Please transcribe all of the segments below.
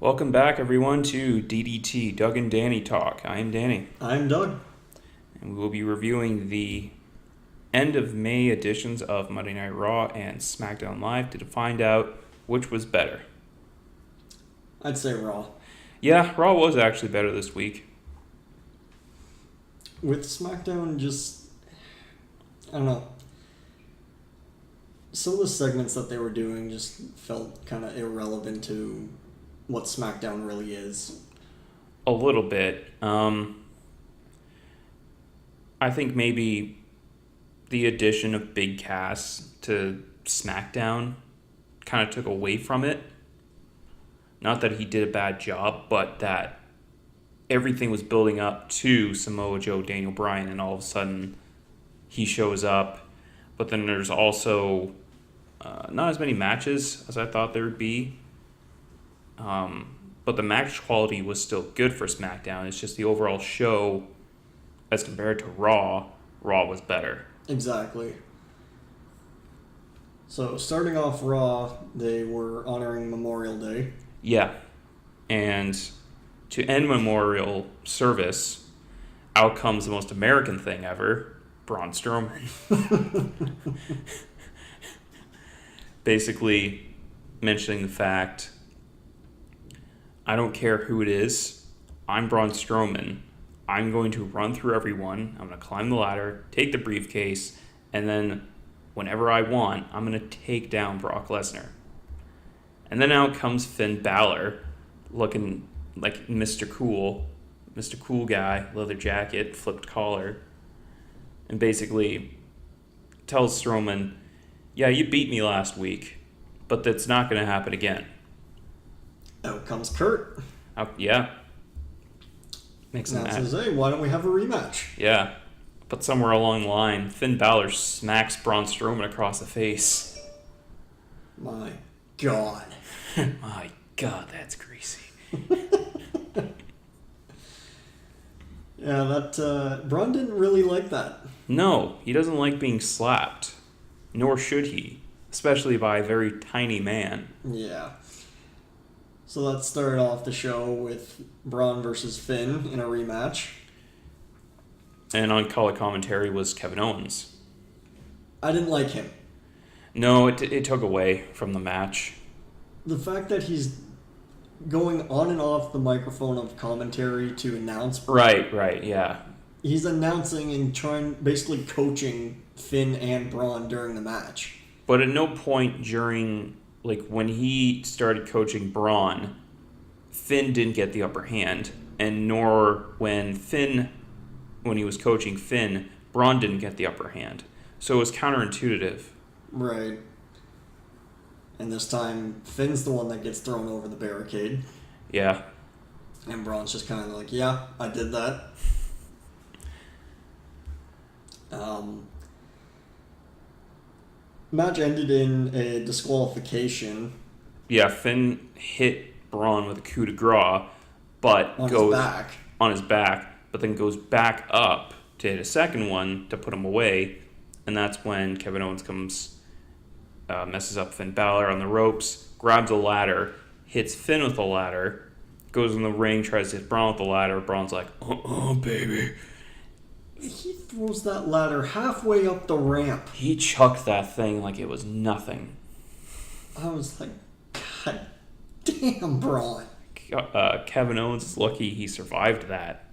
Welcome back, everyone, to DDT, Doug and Danny Talk. I am Danny. I'm Doug. And we will be reviewing the end of May editions of Monday Night Raw and SmackDown Live to find out which was better. I'd say Raw. Yeah, Raw was actually better this week. With SmackDown, I don't know. Some of the segments that they were doing just felt kind of irrelevant to what SmackDown really is. A little bit. I think maybe the addition of Big Cass to SmackDown kind of took away from it. Not that he did a bad job, but that everything was building up to Samoa Joe, Daniel Bryan, and all of a sudden he shows up. But then there's also not as many matches as I thought there would be. But the match quality was still good for SmackDown. It's just the overall show, as compared to Raw was better. Exactly. So, starting off Raw, they were honoring Memorial Day. Yeah. And to end Memorial service, out comes the most American thing ever, Braun Strowman. Basically mentioning the fact, I don't care who it is, I'm Braun Strowman. I'm going to run through everyone. I'm going to climb the ladder, take the briefcase, and then whenever I want, I'm going to take down Brock Lesnar. And then out comes Finn Balor, looking like Mr. Cool guy, leather jacket, flipped collar, and basically tells Strowman, yeah, you beat me last week, but that's not going to happen again. Out comes Kurt. Yeah. Makes him Now mad. says, hey, why don't we have a rematch? Yeah. But somewhere along the line, Finn Balor smacks Braun Strowman across the face. My God. My God, that's greasy. Yeah, that Braun didn't really like that. No, he doesn't like being slapped. Nor should he. Especially by a very tiny man. Yeah. So let's start off the show with Braun versus Finn in a rematch. And on color commentary was Kevin Owens. I didn't like him. No, it took away from the match. The fact that he's going on and off the microphone of commentary to announce. Right, yeah. He's announcing and basically coaching Finn and Braun during the match. But at no point during, when he started coaching Braun, Finn didn't get the upper hand, and nor when he was coaching Finn, Braun didn't get the upper hand. So it was counterintuitive. Right. And this time, Finn's the one that gets thrown over the barricade. Yeah. And Braun's just kind of like, yeah, I did that. Match ended in a disqualification. Yeah, Finn hit Braun with a coup de grace, but on his back, but then goes back up to hit a second one to put him away, and that's when Kevin Owens comes, messes up Finn Balor on the ropes, grabs a ladder, hits Finn with the ladder, goes in the ring, tries to hit Braun with the ladder. Braun's like, baby. He throws that ladder halfway up the ramp. He chucked that thing like it was nothing. I was like, God damn, Braun. Kevin Owens is lucky he survived that.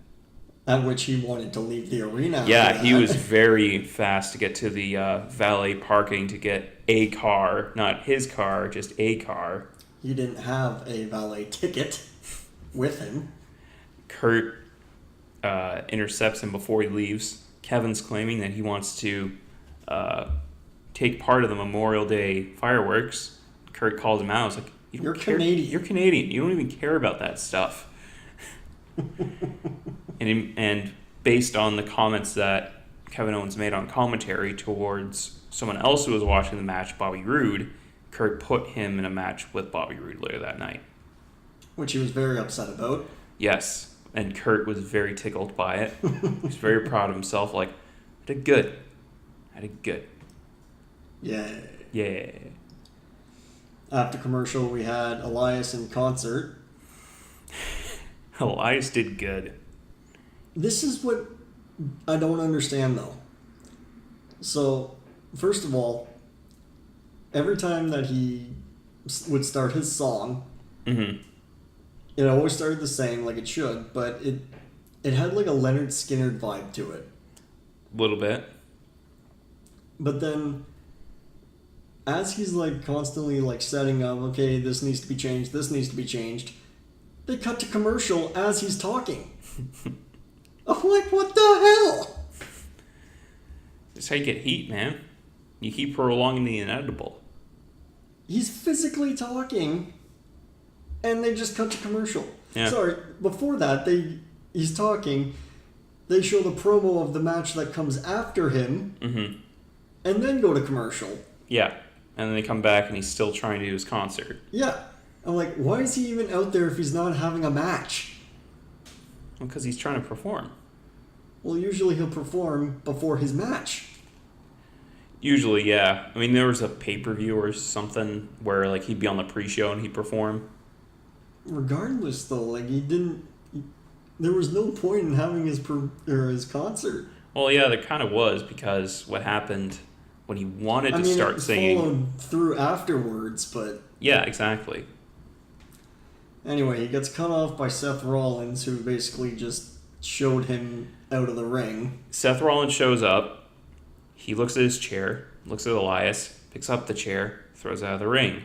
At which he wanted to leave the arena. Yeah, he was very fast to get to the valet parking to get a car. Not his car, just a car. He didn't have a valet ticket with him. Kurt intercepts him before he leaves. Kevin's claiming that he wants to take part of the Memorial Day fireworks. Kurt calls him out. He's like, You're Canadian. You're Canadian. You don't even care about that stuff. And based on the comments that Kevin Owens made on commentary towards someone else who was watching the match, Bobby Roode, Kurt put him in a match with Bobby Roode later that night. Which he was very upset about. Yes, and Kurt was very tickled by it. He was very proud of himself, like, I did good. Yeah. After commercial, we had Elias in concert. Elias did good. This is what I don't understand, though. So, first of all, every time that he would start his song, Mm-hmm. it always started the same, like it should, but it had like a Leonard Skinner vibe to it. A little bit. But then, as he's like constantly like setting up, okay, this needs to be changed, this needs to be changed, they cut to commercial as he's talking. I'm like, what the hell? That's how you get heat, man. You keep prolonging the inevitable. He's physically talking, and they just cut to commercial. Yeah. Sorry, before that, he's talking, they show the promo of the match that comes after him, Mm-hmm. and then go to commercial. Yeah. And then they come back and he's still trying to do his concert. Yeah. I'm like, why is he even out there if he's not having a match? Because he's trying to perform. Well, usually he'll perform before his match. Usually, yeah. I mean, there was a pay-per-view or something where like he'd be on the pre-show and he'd perform. Regardless, though, like there was no point in having his concert. Well, yeah, there kind of was, because what happened when he wanted to it start was singing. followed through afterwards, but Yeah, exactly. anyway, he gets cut off by Seth Rollins, who basically just showed him out of the ring. Seth Rollins shows up. He looks at his chair, looks at Elias, picks up the chair, throws it out of the ring.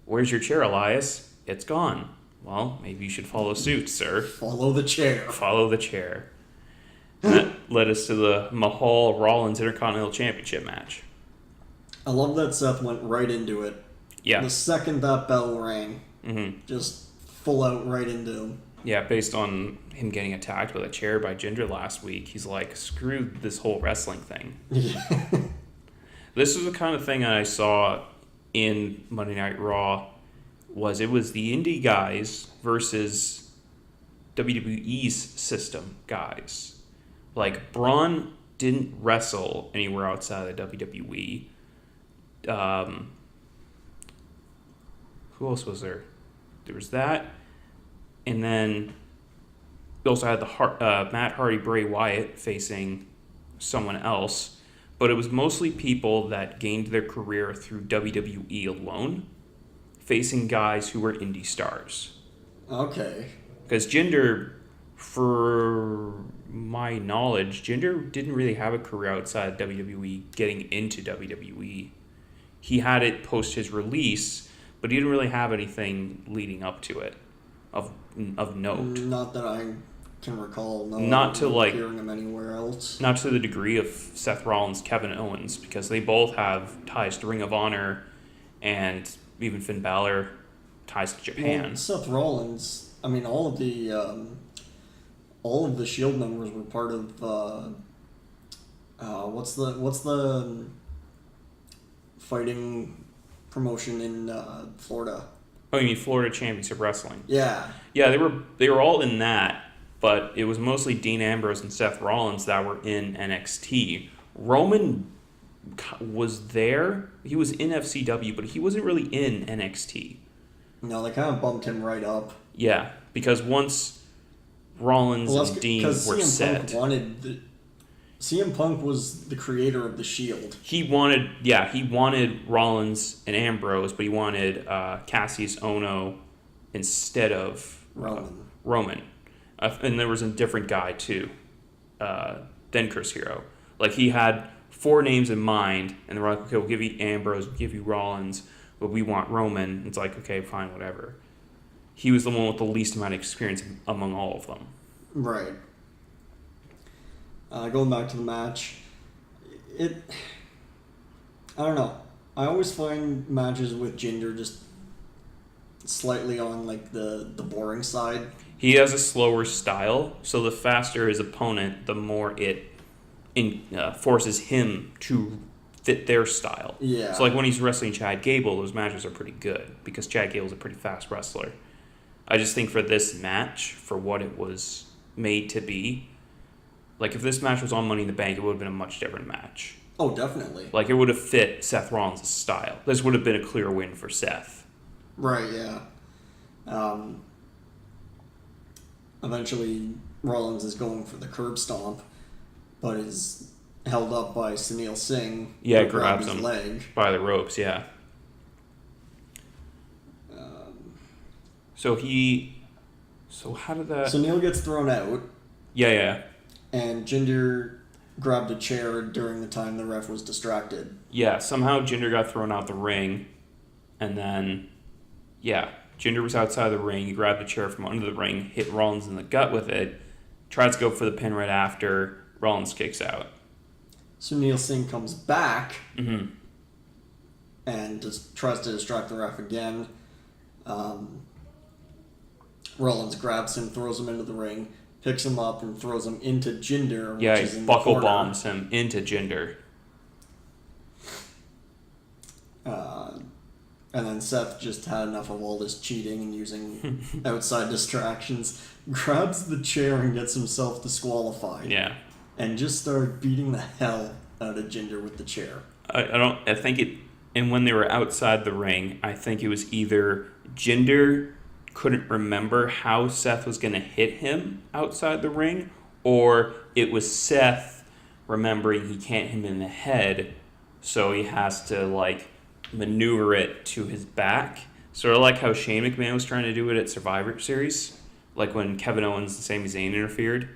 Where's your chair, Elias? It's gone. Well, maybe you should follow suit, sir. Follow the chair. Follow the chair. And that led us to the Mahal Rollins Intercontinental Championship match. I love that Seth went right into it. Yeah. The second that bell rang, Mm-hmm. just full out right into him. Yeah, based on him getting attacked with a chair by Jinder last week, he's like, screw this whole wrestling thing. Yeah. This is the kind of thing I saw in Monday Night Raw. It was the indie guys versus WWE's system guys. Like, Braun didn't wrestle anywhere outside of the WWE. Who else was there? There was that. And then we also had the Matt Hardy, Bray Wyatt facing someone else. But it was mostly people that gained their career through WWE alone, facing guys who were indie stars. Okay. Because Jinder, for my knowledge, Jinder didn't really have a career outside WWE getting into WWE. He had it post his release, but he didn't really have anything leading up to it of note. Not that I can recall. No, Not to like hearing him anywhere else. Not to the degree of Seth Rollins, Kevin Owens, because they both have ties to Ring of Honor, and even Finn Balor ties to Japan. Well, Seth Rollins. I mean, all of the Shield members were part of. What's the fighting promotion in Florida? Oh, you mean Florida Championship Wrestling? Yeah. Yeah, they were all in that, but it was mostly Dean Ambrose and Seth Rollins that were in NXT. Roman was there. He was in FCW, but he wasn't really in NXT. No, they kind of bumped him right up. Yeah, because once Rollins and Dean were set, CM Punk was the creator of the Shield. he wanted Rollins and Ambrose, but he wanted Cassius Ohno instead of Roman. And there was a different guy too, than Chris Hero. Like, he had 4 names in mind, and they were like, okay, we'll give you Ambrose, we'll give you Rollins, but we want Roman. It's like, okay, fine, whatever. He was the one with the least amount of experience among all of them. Right. Going back to the match, I don't know. I always find matches with Jinder just slightly on like the boring side. He has a slower style, so the faster his opponent, the more it forces him to fit their style. Yeah. So like when he's wrestling Chad Gable, those matches are pretty good because Chad Gable's a pretty fast wrestler. I just think for this match, for what it was made to be, like if this match was on Money in the Bank, it would have been a much different match. Oh, definitely. Like it would have fit Seth Rollins' style. This would have been a clear win for Seth. Right, yeah. Eventually, Rollins is going for the curb stomp, but is held up by Sunil Singh. Yeah, who grabs his him leg. by the ropes, yeah. So how did that... Sunil gets thrown out. Yeah. And Jinder grabbed a chair during the time the ref was distracted. Yeah, somehow Jinder got thrown out the ring, and then, Jinder was outside the ring, he grabbed a chair from under the ring, hit Rollins in the gut with it, tries to go for the pin right after, Rollins kicks out. Sunil Singh comes back Mm-hmm. and just tries to distract the ref again. Rollins grabs him, throws him into the ring, picks him up, and throws him into Jinder. Yeah, which is he in buckle the corner. bombs him into Jinder. And then Seth just had enough of all this cheating and using outside distractions, grabs the chair and gets himself disqualified. Yeah. And just started beating the hell out of Jinder with the chair. I think it, and when they were outside the ring, I think it was either Jinder couldn't remember how Seth was going to hit him outside the ring, or it was Seth remembering he can't hit him in the head, so he has to, maneuver it to his back. Sort of like how Shane McMahon was trying to do it at Survivor Series, like when Kevin Owens and Sami Zayn interfered.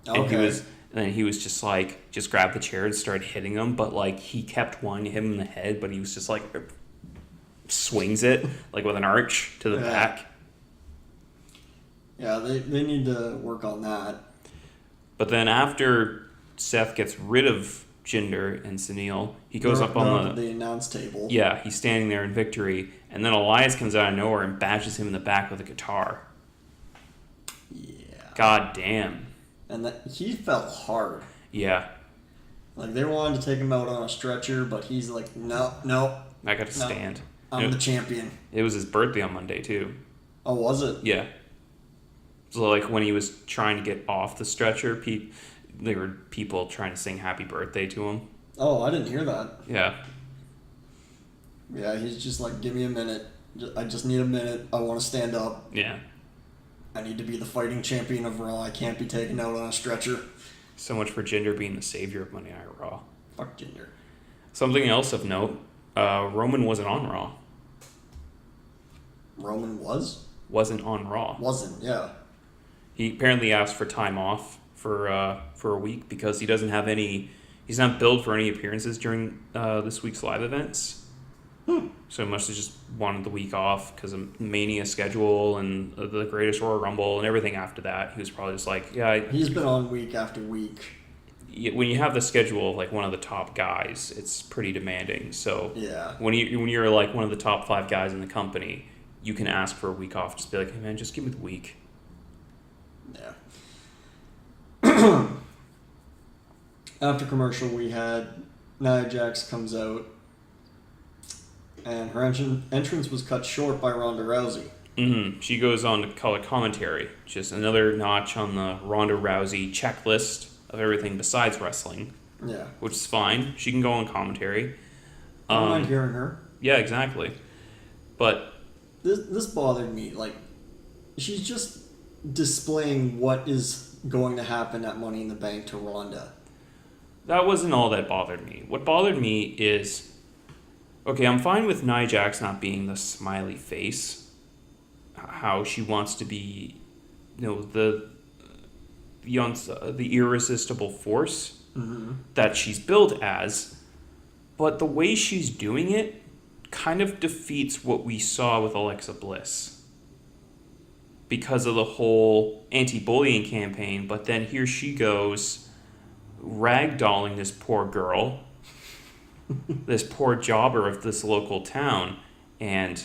Okay. And then he was just just grab the chair and start hitting him, but he kept wanting to hit him in the head, but he was just swings it with an arch to the back. Yeah, they need to work on that. But then after Seth gets rid of Jinder and Sunil, he goes up on the announce table. Yeah, he's standing there in victory, and then Elias comes out of nowhere and bashes him in the back with a guitar. Yeah. God damn. And he fell hard. Yeah. They wanted to take him out on a stretcher, but he's like, no. I got to stand. I'm the champion. It was his birthday on Monday, too. Oh, was it? Yeah. So, when he was trying to get off the stretcher, there were people trying to sing happy birthday to him. Oh, I didn't hear that. Yeah. Yeah, he's just give me a minute. I just need a minute. I want to stand up. Yeah. I need to be the fighting champion of Raw. I can't be taken out on a stretcher. So much for Jinder being the savior of Monday Night Raw. Fuck Jinder. Something else of note, Roman wasn't on Raw. Roman Wasn't on Raw. Wasn't, yeah. He apparently asked for time off for a week because he doesn't have any... He's not billed for any appearances during this week's live events. So he must have just wanted the week off because of Mania schedule and the Greatest Royal Rumble and everything after that. He was probably just He's been on week after week. When you have the schedule of one of the top guys, it's pretty demanding. So yeah. when you're one of the top 5 guys in the company, you can ask for a week off. Just be like, hey man, just give me the week. Yeah. After commercial, we had Nia Jax comes out, and her entrance was cut short by Ronda Rousey. Mm-hmm. She goes on to color commentary, just another notch on the Ronda Rousey checklist of everything besides wrestling. Yeah. Which is fine. She can go on commentary. I don't mind hearing her. Yeah, exactly. But this bothered me. She's just displaying what is going to happen at Money in the Bank to Ronda. That wasn't all that bothered me. What bothered me is, okay, I'm fine with Nia Jax not being the smiley face, how she wants to be, the irresistible force that she's billed as, but the way she's doing it kind of defeats what we saw with Alexa Bliss because of the whole anti-bullying campaign. But then here she goes ragdolling this poor girl, this poor jobber of this local town, and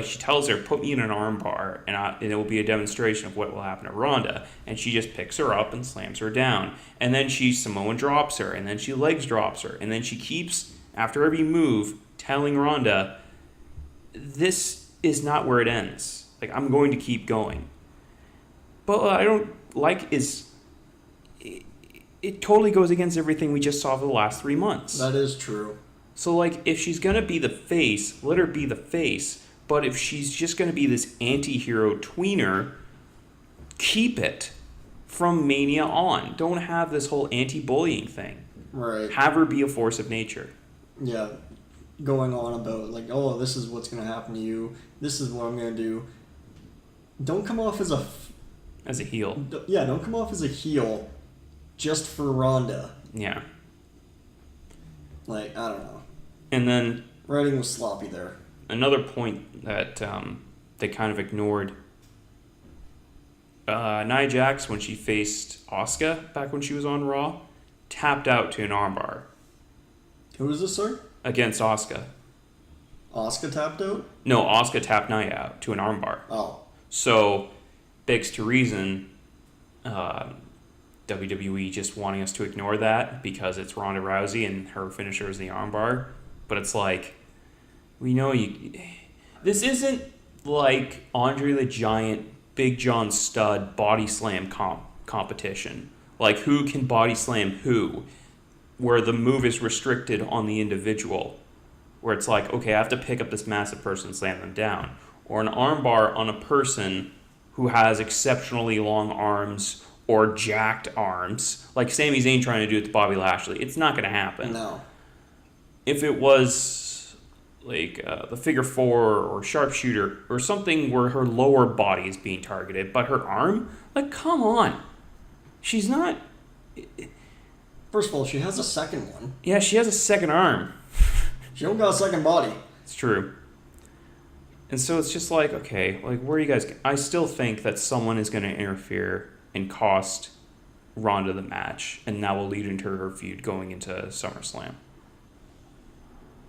she tells her, put me in an arm bar and it will be a demonstration of what will happen to Ronda, and she just picks her up and slams her down, and then she Samoan drops her, and then she legs drops her, and then she keeps, after every move, telling Ronda, this is not where it ends. I'm going to keep going. But what I don't like is it totally goes against everything we just saw for the last 3 months. That is true. So, if she's going to be the face, let her be the face. But if she's just going to be this anti-hero tweener, keep it from Mania on. Don't have this whole anti-bullying thing. Right. Have her be a force of nature. Yeah. Going on about, like, oh, this is what's going to happen to you. This is what I'm going to do. Don't come off as a heel. Yeah, don't come off as a heel just for Ronda. Yeah. Like, I don't know. And then Writing was sloppy there. another point that they kind of ignored. Nia Jax, when she faced Asuka back when she was on Raw, tapped out to an armbar. Who was this, sir? Against Asuka. Asuka tapped out? No, Asuka tapped Nia out to an armbar. Oh. So, begs to reason, WWE just wanting us to ignore that because it's Ronda Rousey and her finisher is the armbar. But it's like, we know you... This isn't like Andre the Giant, Big John Studd body slam competition. Like, who can body slam who? Where the move is restricted on the individual. Where it's like, okay, I have to pick up this massive person and slam them down. Or an armbar on a person who has exceptionally long arms or jacked arms. Like Sami Zayn trying to do it to Bobby Lashley. It's not going to happen. No. If it was like the figure four or sharpshooter or something where her lower body is being targeted, but her arm, like, come on. She's not... First of all, she has a second one. Yeah, she has a second arm. She don't got a second body. It's true. And so it's just like, okay, like, where are you guys... I still think that someone is going to interfere and cost Ronda the match, and that will lead into her feud going into SummerSlam.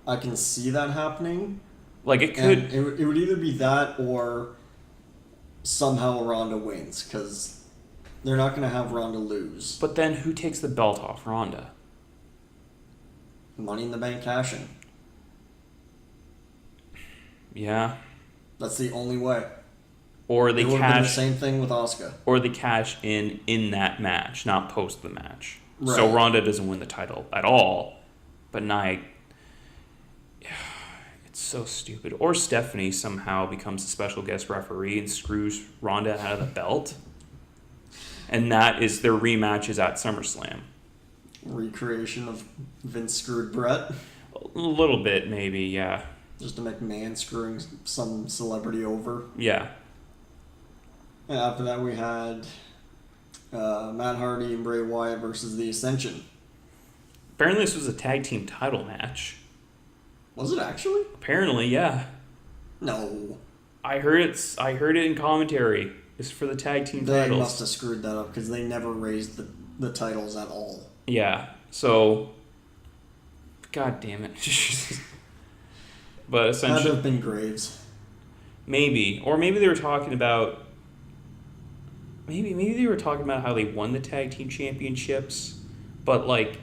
I can see that happening. Like, it could... It would either be that or somehow Ronda wins, because they're not going to have Ronda lose. But then who takes the belt off Ronda? Money in the Bank cash-in. Yeah. That's the only way. Or they it would have been the cash... same thing with Asuka. Or they cash in that match, not post the match. Right. So Ronda doesn't win the title at all. But Nia... It's so stupid. Or Stephanie somehow becomes a special guest referee and screws Ronda out of the belt. And that is their rematches at SummerSlam. Recreation of Vince screwed Brett. A little bit, maybe, yeah. Just a McMahon screwing some celebrity over. Yeah. And after that, we had Matt Hardy and Bray Wyatt versus The Ascension. Apparently this was a tag team title match. Was it actually? Apparently, yeah. No. I heard it in commentary. It's for the tag team They titles. must have screwed that up because they never raised the titles at all. Yeah. So, God damn it. But essentially, Had to have been Graves. Maybe, or maybe they were talking about. Maybe they were talking about how they won the tag team championships, but like.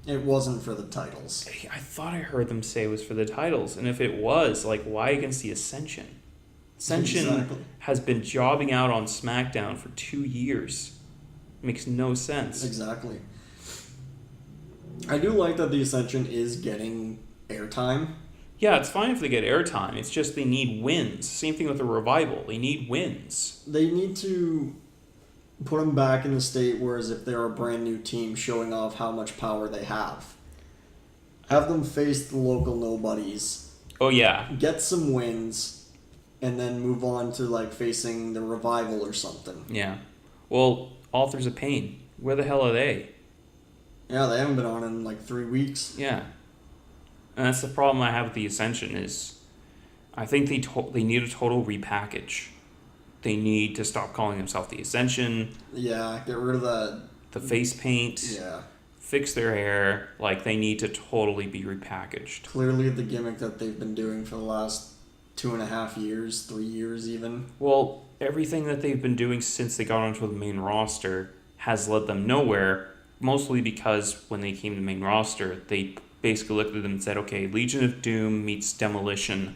It wasn't for the titles. I thought I heard them say it was for the titles, and if it was, like, why against the Ascension? Ascension Exactly. has been jobbing out on SmackDown for 2 years. Makes no sense. Exactly. I do like that the Ascension is getting airtime. Yeah, it's fine if they get airtime. It's just they need wins. Same thing with the Revival. They need wins. They need to put them back in the state, whereas if they're a brand new team showing off how much power they have. Have them face the local nobodies. Oh, yeah. Get some wins, and then move on to, like, facing the Revival or something. Yeah. Well, Authors of Pain. Where the hell are they? Yeah, they haven't been on in, like, 3 weeks. Yeah. And that's the problem I have with the Ascension is I think they need a total repackage. They need to stop calling themselves the Ascension. Yeah, get rid of that. The face paint. Yeah. Fix their hair. Like, they need to totally be repackaged. Clearly the gimmick that they've been doing for the last 2.5 years, 3 years even. Well, everything that they've been doing since they got onto the main roster has led them nowhere, mostly because when they came to the main roster, they basically looked at them and said, okay, Legion of Doom meets Demolition.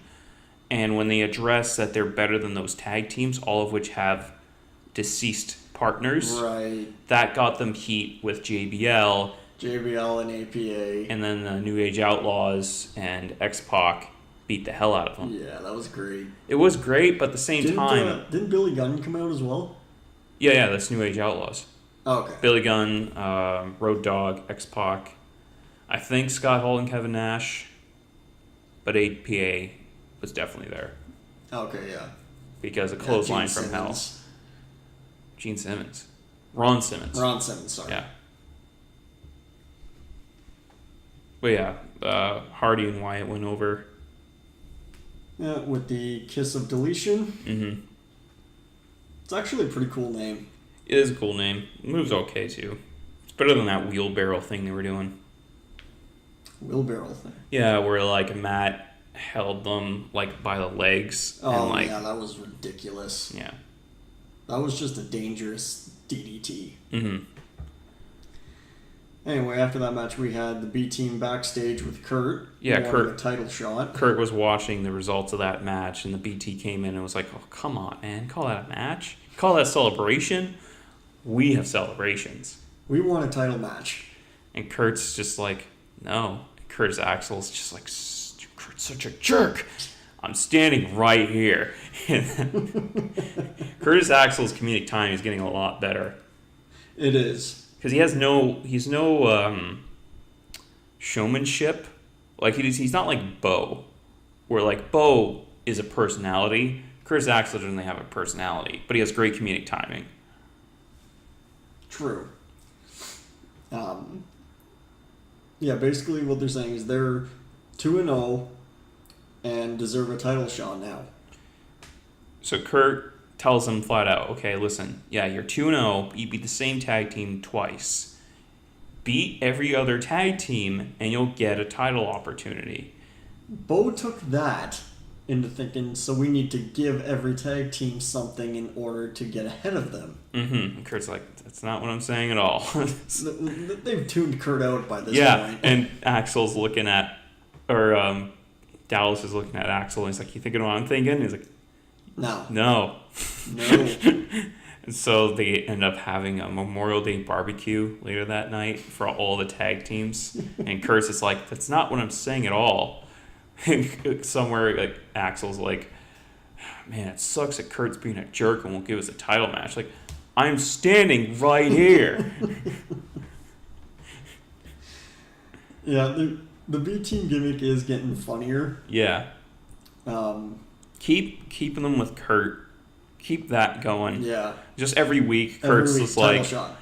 And when they address that they're better than those tag teams, all of which have deceased partners, right? That got them heat with JBL and APA. And then the New Age Outlaws and X-Pac beat the hell out of him. Yeah, that was great. It was great, but at the same time... Didn't Billy Gunn come out as well? Yeah, that's New Age Outlaws. Oh, okay. Billy Gunn, Road Dogg, X-Pac, I think Scott Hall and Kevin Nash, but APA was definitely there. Okay, yeah. Because a clothesline from hell. Gene Simmons. Ron Simmons, sorry. Yeah. But yeah, Hardy and Wyatt went over. Yeah, with the Kiss of Deletion. Mm-hmm. It's actually a pretty cool name. It is a cool name. The move's okay, too. It's better than that wheelbarrow thing they were doing. Wheelbarrow thing? Yeah, where, like, Matt held them, like, by the legs. Oh, and, like, yeah, that was ridiculous. Yeah. That was just a dangerous DDT. Mm-hmm. Anyway, after that match, we had the B team backstage with Kurt. Yeah, Kurt. A title shot. Kurt was watching the results of that match, and the BT came in and was like, "Oh, come on, man! Call that a match? Call that a celebration? We have celebrations. We want a title match." And Kurt's just like, "No." Curtis Axel's just like, "Kurt's such a jerk. I'm standing right here." Curtis Axel's comedic timing is getting a lot better. It is. Because he's no showmanship. Like he's not like Bo, where like Bo is a personality. Curtis Axel doesn't have a personality, but he has great comedic timing. True. Yeah, basically what they're saying is they're 2-0 and deserve a title shot now. So Kurt tells him flat out, okay, listen, yeah, you're 2-0, you beat the same tag team twice. Beat every other tag team, and you'll get a title opportunity. Bo took that into thinking, so we need to give every tag team something in order to get ahead of them. Mm-hmm. And Kurt's like, that's not what I'm saying at all. They've tuned Kurt out by this point. Yeah, and Axel's looking at, or Dallas is looking at Axel, and he's like, you thinking what I'm thinking? And he's like, No. And so they end up having a Memorial Day barbecue later that night for all the tag teams. And Kurt's is like, that's not what I'm saying at all. And somewhere like Axel's like, man, it sucks that Kurt's being a jerk and won't give us a title match. Like, I'm standing right here. Yeah, the B team gimmick is getting funnier. Yeah. Keeping them with Kurt. Keep that going. Yeah. Just every week, Kurt's just like, shot.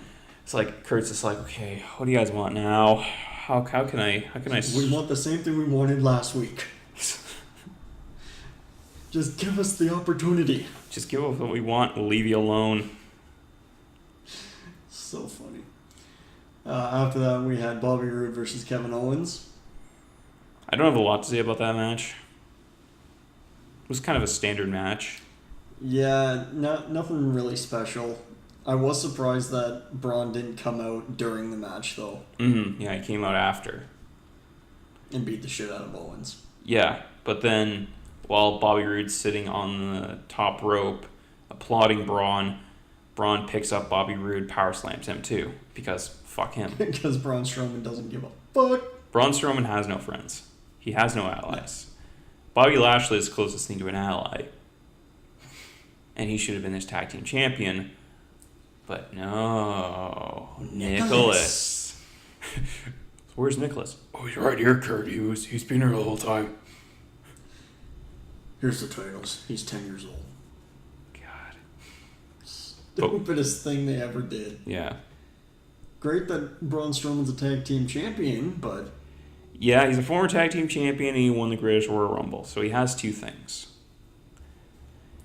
It's like Kurt's just like, okay, what do you guys want now? How can I? We want the same thing we wanted last week. Just give us the opportunity. Just give us what we want. We'll leave you alone. So funny. After that, we had Bobby Roode versus Kevin Owens. I don't have a lot to say about that match. It was kind of a standard match. Yeah, nothing really special. I was surprised that Braun didn't come out during the match, though. Mm-hmm. Yeah, he came out after. And beat the shit out of Owens. Yeah, but then while Bobby Roode's sitting on the top rope applauding Braun picks up Bobby Roode, power slams him too, because fuck him. Because Braun Strowman doesn't give a fuck. Braun Strowman has no friends. He has no allies. Bobby Lashley is the closest thing to an ally. And he should have been this tag team champion. But no. Nicholas. Where's Nicholas? Oh, he's right here, Kurt. He's been here the whole time. Here's the titles. He's 10 years old. God. Stupidest thing they ever did. Yeah. Great that Braun Strowman's a tag team champion, but... Yeah, he's a former tag team champion and he won the Greatest Royal Rumble. So he has two things.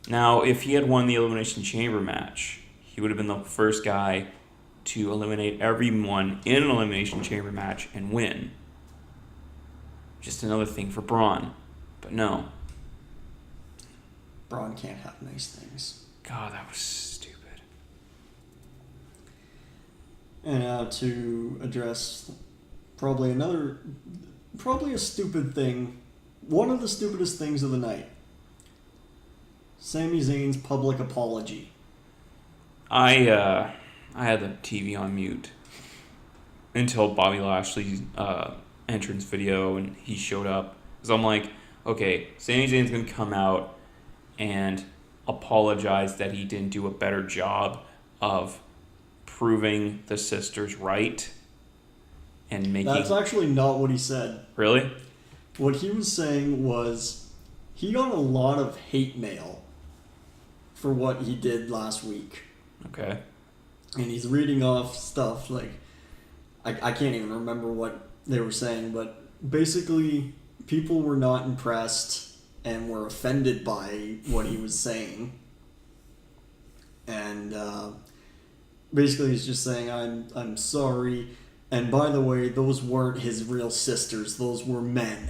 Now, if he had won the Elimination Chamber match, he would have been the first guy to eliminate everyone in an Elimination Chamber match and win. Just another thing for Braun. But no. Braun can't have nice things. God, that was stupid. And now to address probably a stupid thing. One of the stupidest things of the night. Sami Zayn's public apology. I had the TV on mute until Bobby Lashley's entrance video and he showed up. Because I'm like, okay, Sami Zayn's going to come out and apologize that he didn't do a better job of proving the sisters right and making... That's actually not what he said. Really? What he was saying was he got a lot of hate mail for what he did last week. Okay. And he's reading off stuff like... I can't even remember what they were saying, but basically people were not impressed and were offended by what he was saying. And basically he's just saying, I'm sorry. And by the way, those weren't his real sisters. Those were men.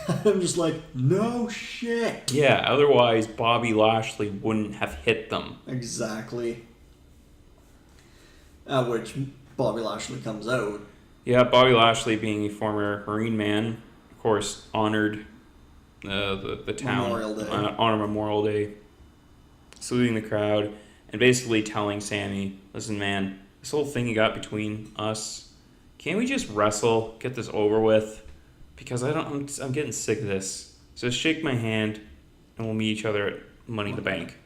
I'm just like, no shit. Yeah, otherwise Bobby Lashley wouldn't have hit them. Exactly. At which Bobby Lashley comes out. Yeah, Bobby Lashley, being a former Marine man, of course, honored the town on Memorial Day, saluting the crowd, and basically telling Sammy, listen, man, this whole thing you got between us, can't we just wrestle, get this over with? Because I'm getting sick of this. So shake my hand, and we'll meet each other at Money in the Bank.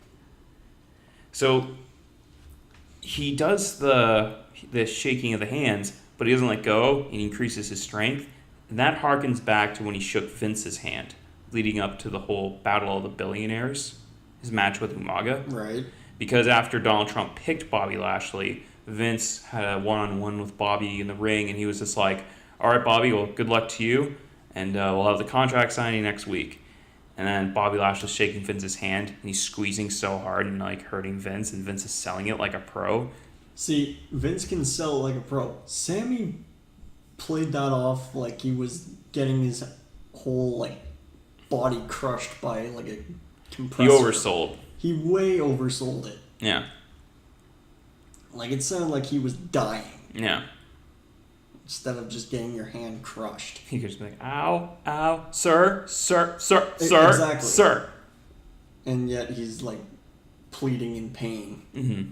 So he does the shaking of the hands, but he doesn't let go, and he increases his strength. And that harkens back to when he shook Vince's hand, leading up to the whole Battle of the Billionaires, his match with Umaga. Right. Because after Donald Trump picked Bobby Lashley, Vince had a one-on-one with Bobby in the ring, and he was just like, all right, Bobby, well, good luck to you, and we'll have the contract signing next week. And then Bobby Lashley's shaking Vince's hand, and he's squeezing so hard and like hurting Vince, and Vince is selling it like a pro. See, Vince can sell it like a pro. Sammy played that off like he was getting his whole like body crushed by like a compressor. He oversold. He way oversold it. Yeah. Like it sounded like he was dying. Yeah. Instead of just getting your hand crushed. He could just be like, ow, ow, sir, Exactly. sir. And yet he's like pleading in pain. Mm-hmm.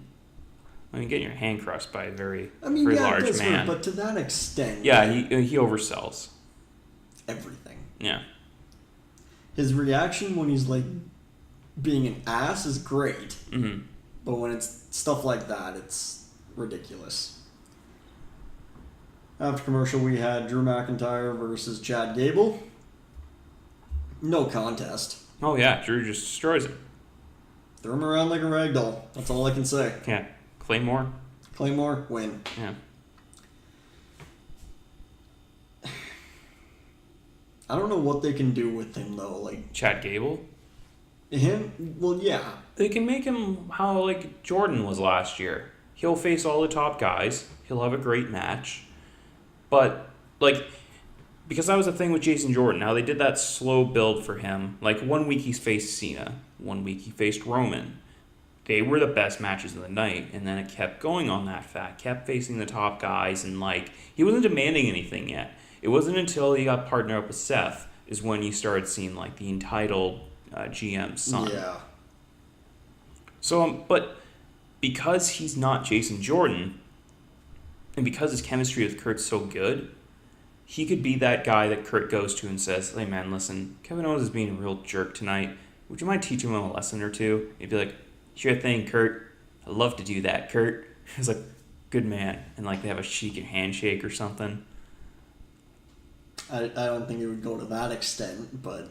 I mean, getting your hand crushed by a very yeah, large man. Hurt, but to that extent. Yeah, he oversells. Everything. Yeah. His reaction when he's like being an ass is great. Mm-hmm. But when it's stuff like that, it's ridiculous. After commercial, we had Drew McIntyre versus Chad Gable. No contest. Oh, yeah, Drew just destroys him. Threw him around like a rag doll. That's all I can say. Yeah. Claymore, win. Yeah. I don't know what they can do with him, though. Like Chad Gable? him? Well, yeah. They can make him how, like, Jordan was last year. He'll face all the top guys. He'll have a great match. But, like, because that was the thing with Jason Jordan. Now, they did that slow build for him. Like, 1 week he faced Cena. 1 week he faced Roman. They were the best matches of the night. And then it kept going on that fact. Kept facing the top guys. And, like, he wasn't demanding anything yet. It wasn't until he got partnered up with Seth is when you started seeing, like, the entitled GM's son. Yeah. So, but because he's not Jason Jordan, and because his chemistry with Kurt's so good, he could be that guy that Kurt goes to and says, hey man, listen, Kevin Owens is being a real jerk tonight. Would you mind teaching him a lesson or two? He'd be like, sure thing, Kurt. I'd love to do that, Kurt. He's like, good man. And like they have a shaky handshake or something. I don't think it would go to that extent, but...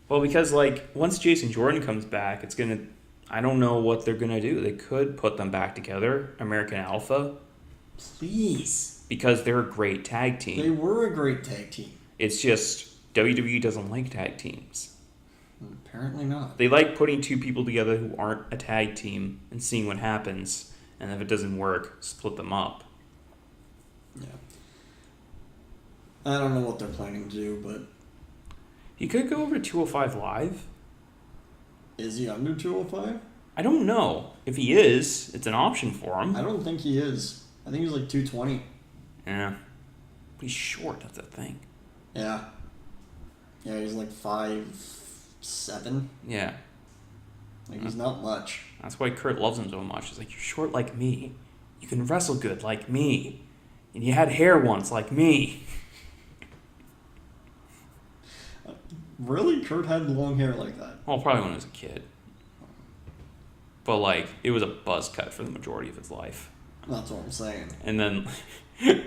Well, because like once Jason Jordan comes back, it's going to... I don't know what they're going to do. They could put them back together, American Alpha. Please. Because they're a great tag team. They were a great tag team. It's just WWE doesn't like tag teams. Apparently not. They like putting two people together who aren't a tag team and seeing what happens. And if it doesn't work, split them up. Yeah. I don't know what they're planning to do, but... He could go over to 205 Live. Is he under 205? I don't know. If he is, it's an option for him. I don't think he is. I think he's like 220. Yeah. But he's short, that's the thing. Yeah. Yeah, he's like 5'7". Yeah. Like, he's not much. That's why Kurt loves him so much. He's like, you're short like me. You can wrestle good like me. And you had hair once like me. Really? Kurt had long hair like that? Well, probably when he was a kid. But, like, it was a buzz cut for the majority of his life. That's what I'm saying. And then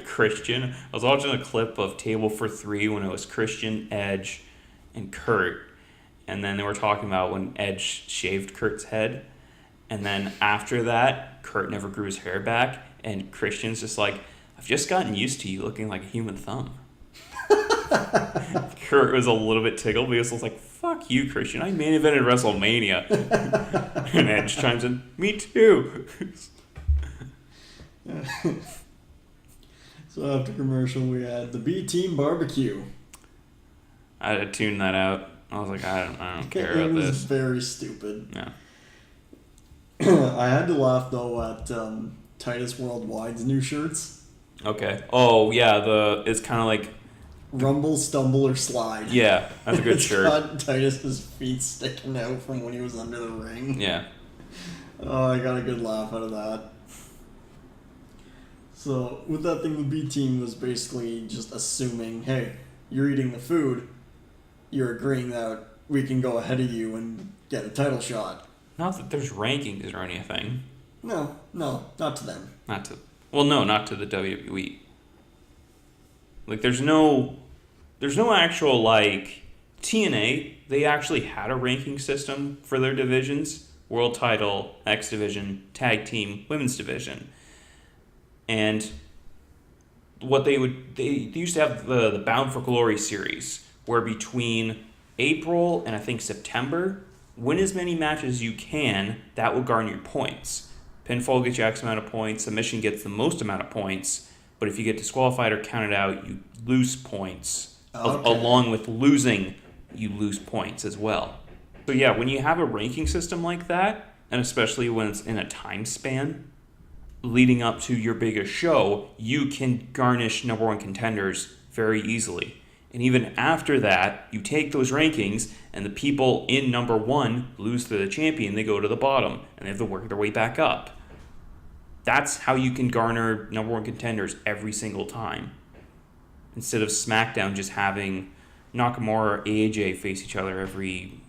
Christian, I was watching a clip of Table for Three when it was Christian, Edge, and Kurt. And then they were talking about when Edge shaved Kurt's head. And then after that, Kurt never grew his hair back. And Christian's just like, I've just gotten used to you looking like a human thumb. Kurt was a little bit tickled because I was like, fuck you, Christian. I main evented WrestleMania. And Edge chimes in, me too. So after commercial, we had the B-Team Barbecue. I had to tune that out. I was like, I don't care about this. It was very stupid. Yeah. I had to laugh, though, at Titus Worldwide's new shirts. Okay. Oh, yeah, it's kind of like... Rumble, Stumble, or Slide. Yeah, that's a good shirt. Got Titus's feet sticking out from when he was under the ring. Yeah. Oh, I got a good laugh out of that. So, with that thing, the B-Team was basically just assuming, hey, you're eating the food, you're agreeing that we can go ahead of you and get a title shot. Not that there's rankings or anything. No, not to them. Not to the WWE. Like, there's no actual, like, TNA, they actually had a ranking system for their divisions. World title, X division, tag team, women's division. And what they used to have the Bound for Glory series, where between April and I think September, win as many matches as you can, that will garner your points. Pinfall gets you X amount of points, submission gets the most amount of points, but if you get disqualified or counted out, you lose points. Okay. Along with losing, you lose points as well. So yeah, when you have a ranking system like that, and especially when it's in a time span leading up to your biggest show, you can garnish number one contenders very easily. And even after that, you take those rankings, and the people in number one lose to the champion, they go to the bottom, and they have to work their way back up. That's how you can garner number one contenders every single time. Instead of SmackDown just having Nakamura or AJ face each other every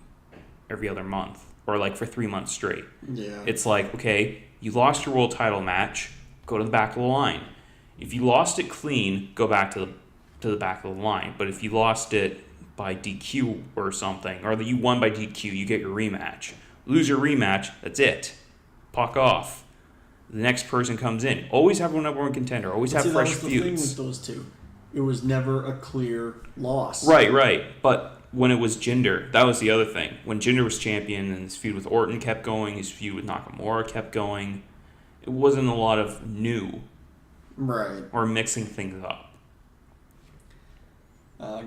other month, or like for 3 months straight. Yeah. It's like, okay, you lost your world title match, go to the back of the line. If you lost it clean, go back to the back of the line. But if you lost it by DQ or something, or that you won by DQ, you get your rematch. Lose your rematch, that's it. Puck off. The next person comes in. Always have a number one contender. Always have fresh feuds. That was the thing with those two. It was never a clear loss. Right. But when it was Jinder, that was the other thing. When Jinder was champion and his feud with Orton kept going, his feud with Nakamura kept going, it wasn't a lot of new. Right. Or mixing things up.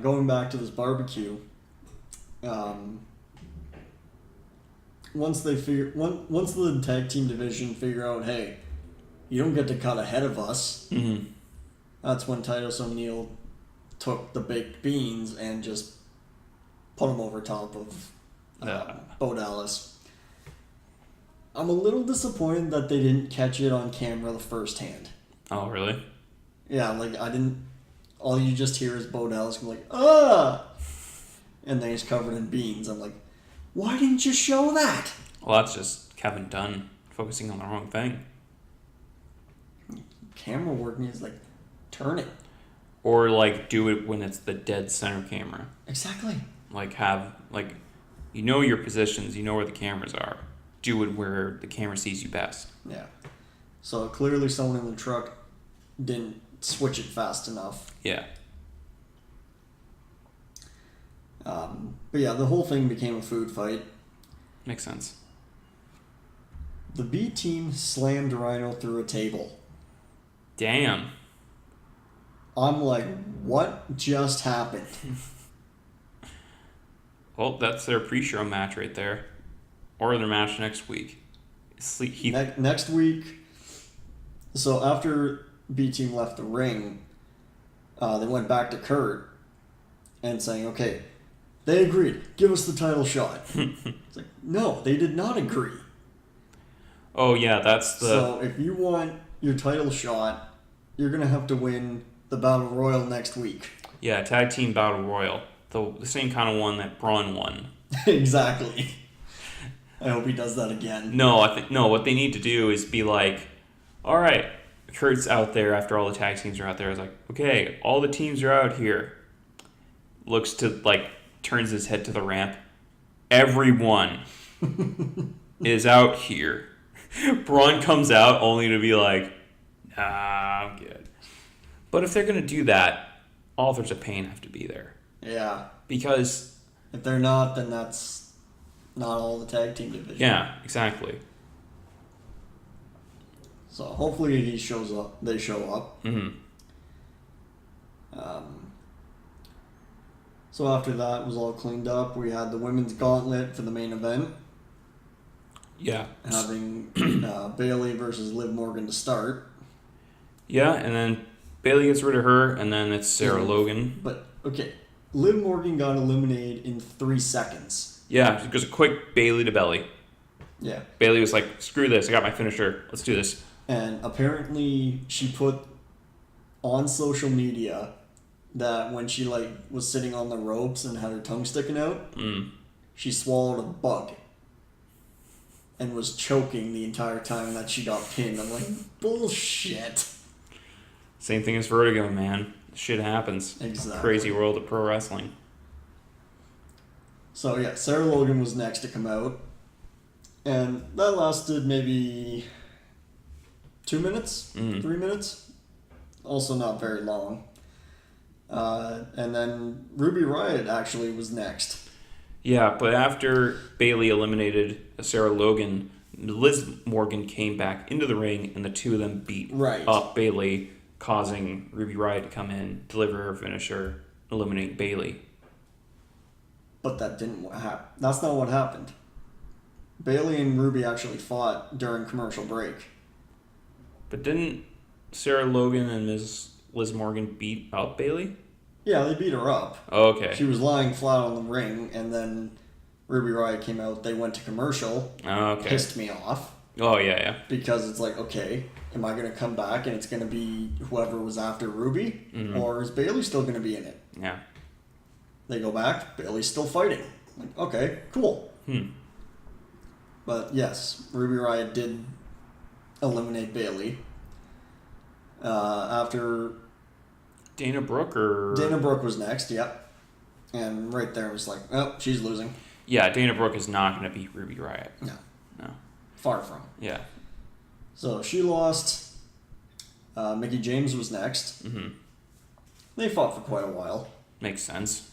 Going back to this barbecue, once the tag team division figure out, hey, you don't get to cut ahead of us. Mm-hmm. That's when Titus O'Neil took the baked beans and just put them over top of Bo Dallas. I'm a little disappointed that they didn't catch it on camera the first hand. Oh, really? Yeah, like I didn't. All you just hear is Bo Dallas go like, ah! And then he's covered in beans. I'm like, why didn't you show that? Well, that's just Kevin Dunn focusing on the wrong thing. Camera work means like, turn it. Or like do it when it's the dead center camera. Exactly. Like you know your positions, you know where the cameras are. Do it where the camera sees you best. Yeah. So clearly someone in the truck didn't switch it fast enough. Yeah. But yeah, the whole thing became a food fight. Makes sense. The B team slammed Rhino through a table. Damn. I'm like, what just happened? Well, that's their pre-show match right there. Or their match next week. Next week. So after B team left the ring, they went back to Kurt and saying, okay, they agreed. Give us the title shot. It's like, no, they did not agree. Oh, yeah, that's the... So if you want your title shot, you're going to have to win the Battle Royal next week. Yeah, Tag Team Battle Royal. The same kind of one that Braun won. Exactly. I hope he does that again. No, what they need to do is be like, all right, Kurt's out there after all the tag teams are out there. It's like, okay, all the teams are out here. Looks to, like, turns his head to the ramp. Everyone is out here. Braun comes out only to be like, nah, I'm good. But if they're going to do that, Authors of Pain have to be there. Yeah. Because... if they're not, then that's not all the tag team division. Yeah, exactly. So hopefully he shows up. They show up. Mm-hmm. So after that was all cleaned up, we had the women's gauntlet for the main event. Yeah. Having Bayley versus Liv Morgan to start. Yeah, and then Bayley gets rid of her, and then it's Sarah Logan. But, okay, Liv Morgan got eliminated in 3 seconds. Yeah, it goes a quick Bayley to belly. Yeah. Bayley was like, screw this, I got my finisher, let's do this. And apparently she put on social media that when she like was sitting on the ropes and had her tongue sticking out, she swallowed a bug and was choking the entire time that she got pinned. I'm like, bullshit. Same thing as Vertigo, man. Shit happens. Exactly. Crazy world of pro wrestling. So yeah, Sarah Logan was next to come out. And that lasted maybe 2 minutes, 3 minutes. Also not very long. And then Ruby Riott actually was next. Yeah, but after Bayley eliminated Sarah Logan, Liz Morgan came back into the ring, and the two of them beat up Bayley, causing Ruby Riott to come in, deliver her finisher, eliminate Bayley. But that didn't happen. That's not what happened. Bayley and Ruby actually fought during commercial break. But didn't Sarah Logan and Liz Morgan beat up Bayley? Yeah, they beat her up. Oh, okay. She was lying flat on the ring, and then Ruby Riott came out. They went to commercial. Oh, okay. Pissed me off. Oh, yeah. Because it's like, okay, am I going to come back and it's going to be whoever was after Ruby? Mm-hmm. Or is Bayley still going to be in it? Yeah. They go back, Bayley's still fighting. Like, okay, cool. But yes, Ruby Riott did eliminate Bayley. After... Dana Brooke was next, yep. And right there was like, oh, she's losing. Yeah, Dana Brooke is not going to beat Ruby Riott. No. No. Far from. Yeah. So she lost. Mickie James was next. Mm-hmm. They fought for quite a while. Makes sense.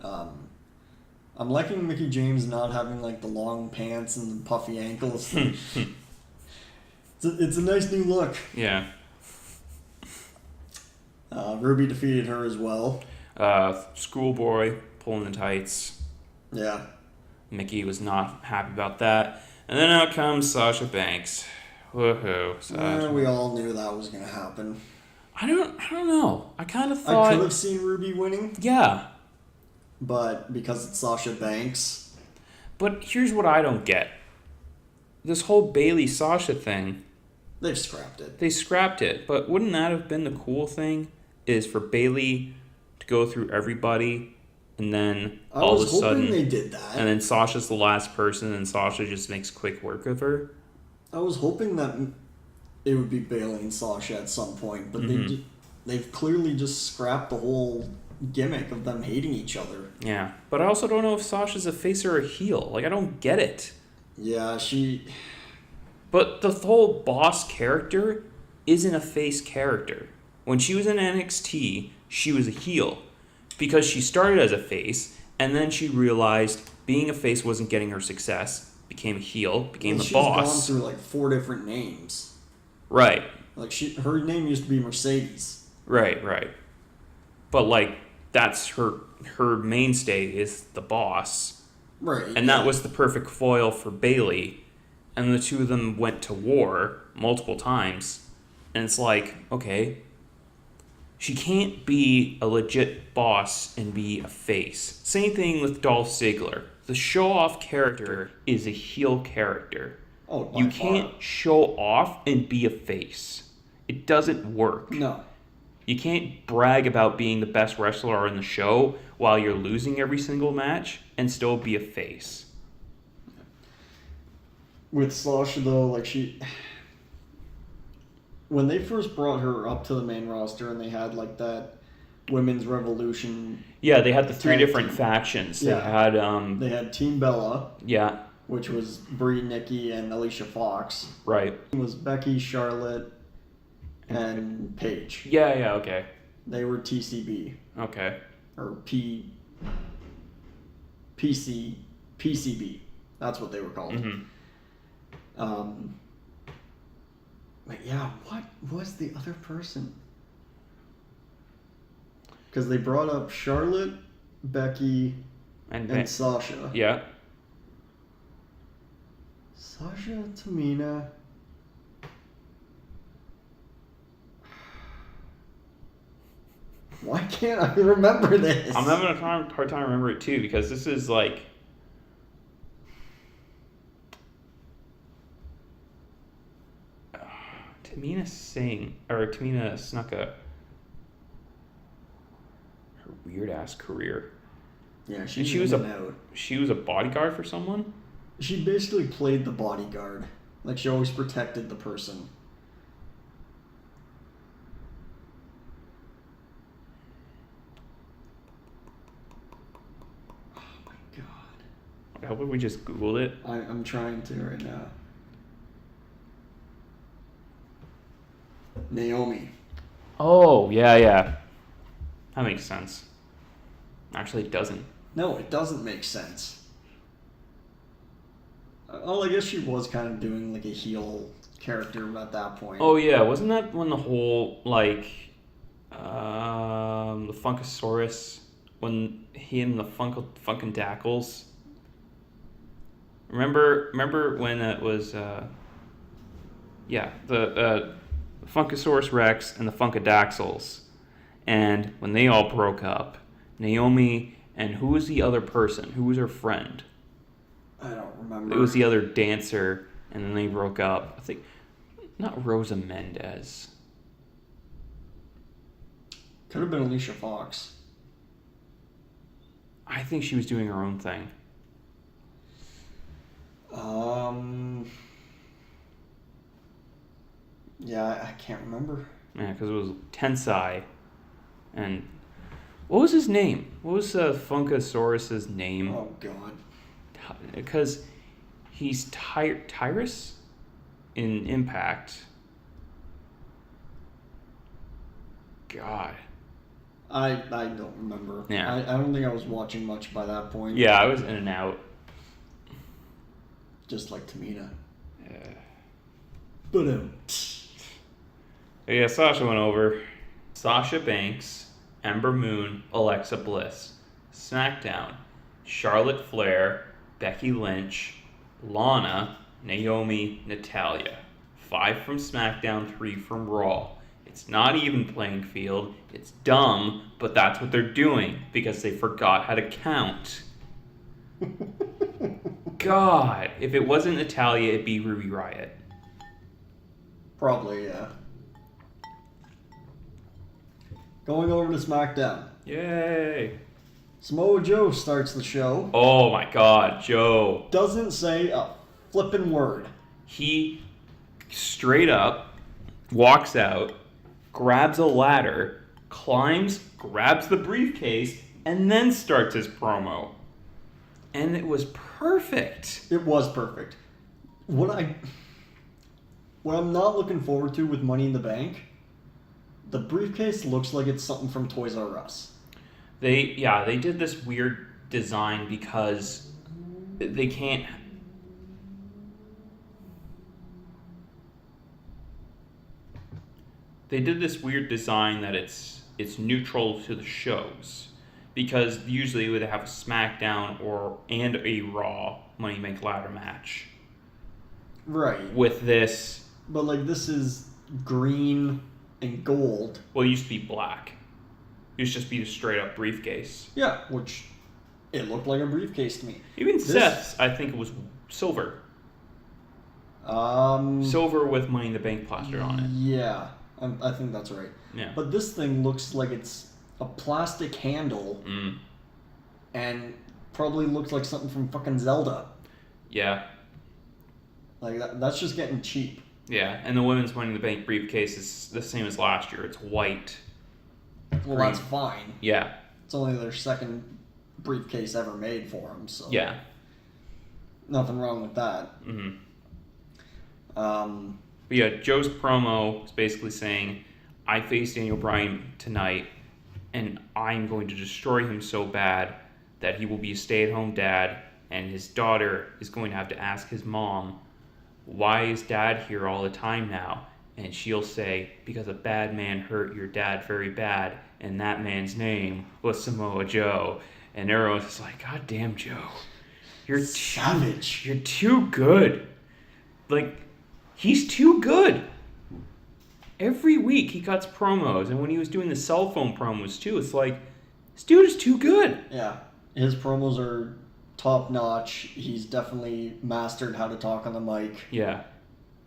I'm liking Mickie James not having like the long pants and the puffy ankles. It's a nice new look. Yeah. Ruby defeated her as well. Schoolboy pulling the tights. Yeah. Mickie was not happy about that. And then out comes Sasha Banks. Woohoo. Sasha. We all knew that was going to happen. I don't know. I kind of thought... I could have seen Ruby winning. Yeah. But because it's Sasha Banks... But here's what I don't get. This whole Bayley-Sasha thing... They've scrapped it. They scrapped it. But wouldn't that have been the cool thing? Is for Bayley to go through everybody... And then all of a sudden... I was hoping they did that. And then Sasha's the last person, and Sasha just makes quick work of her. I was hoping that it would be Bayley and Sasha at some point, but they've clearly just scrapped the whole gimmick of them hating each other. Yeah, but I also don't know if Sasha's a face or a heel. Like, I don't get it. Yeah, But the whole boss character isn't a face character. When she was in NXT, she was a heel. Because she started as a face, and then she realized being a face wasn't getting her success, became a heel, became the boss. She's gone through like 4 different names. Right. Like her name used to be Mercedes. Right. But like that's her mainstay is the boss. Right. And that was the perfect foil for Bayley, and the two of them went to war multiple times, and it's like, okay, she can't be a legit boss and be a face. Same thing with Dolph Ziggler. The show-off character is a heel character. Oh, you can't show off and be a face. It doesn't work. No. You can't brag about being the best wrestler in the show while you're losing every single match and still be a face. With Sasha, though, like, when they first brought her up to the main roster and they had, like, that Women's Revolution... Yeah, they had the three different factions. Yeah. They had Team Bella. Yeah. Which was Brie, Nikki, and Alicia Fox. Right. It was Becky, Charlotte, and Paige. Yeah, okay. They were TCB. Okay. Or PCB. That's what they were called. Mm-hmm. But yeah, what was the other person? Because they brought up Charlotte, Becky, and Sasha. Yeah. Sasha, Tamina. Why can't I remember this? I'm having a hard time remembering it too, because this is like... Tamina snuck her weird ass career. Yeah, she was a bodyguard for someone? She basically played the bodyguard. Like, she always protected the person. Oh my god. How about we just Googled it? I'm trying to right now. Naomi. Oh, yeah. That makes sense. Actually, it doesn't. No, it doesn't make sense. Well, I guess she was kind of doing like a heel character at that point. Oh yeah, wasn't that when the whole like the Funkasaurus, when he and the Funkadackles? Remember when it was the Funkasaurus Rex and the Funkadaxels, and when they all broke up, Naomi and who was the other person? Who was her friend? I don't remember. It was the other dancer, and then they broke up. I think, not Rosa Mendez. Could have been Alicia Fox. I think she was doing her own thing. Yeah, I can't remember. Yeah, because it was Tensai, and what was his name? What was Funkasaurus's name? Oh God. Because he's Tyrus in Impact. God. I don't remember. Yeah. I don't think I was watching much by that point. Yeah, I was in and out. Just like Tamina. Yeah. But yeah, Sasha went over. Sasha Banks, Ember Moon, Alexa Bliss. SmackDown, Charlotte Flair, Becky Lynch, Lana, Naomi, Natalya. 5 from SmackDown, 3 from Raw. It's not even playing field. It's dumb, but that's what they're doing because they forgot how to count. God, if it wasn't Natalya, it'd be Ruby Riott. Probably, yeah. Going over to SmackDown. Yay. Samoa Joe starts the show. Oh my God, Joe. Doesn't say a flippin' word. He straight up walks out, grabs a ladder, climbs, grabs the briefcase, and then starts his promo. And it was perfect. It was perfect. What I'm not looking forward to with Money in the Bank, the briefcase looks like it's something from Toys R Us. They did this weird design because they can't. They did this weird design that it's neutral to the shows, because usually they would have a SmackDown and a Raw Money in the Bank ladder match. Right. With this, but like this is green and gold. Well, it used to be black. It used to just be a straight up briefcase. Yeah, which it looked like a briefcase to me. Even Seth's, I think it was silver. Silver with Money in the Bank plastered on it. Yeah. I think that's right. Yeah. But this thing looks like it's a plastic handle and probably looks like something from fucking Zelda. Yeah. Like, that's just getting cheap. Yeah, and the Women's Money in the Bank briefcase is the same as last year. It's white. Well, green. that's fine. Yeah. It's only their second briefcase ever made for them, so... Yeah. Nothing wrong with that. Mm-hmm. Um... But yeah, Joe's promo is basically saying, I face Daniel Bryan tonight, and I'm going to destroy him so bad that he will be a stay-at-home dad, and his daughter is going to have to ask his mom, why is dad here all the time now? And she'll say, because a bad man hurt your dad very bad, and that man's name was Samoa Joe. And everyone's just like, God damn, Joe. You're savage. You're too good. Like, he's too good. Every week he cuts promos, and when he was doing the cell phone promos too, it's like, this dude is too good. Yeah. His promos are top notch. He's definitely mastered how to talk on the mic. Yeah.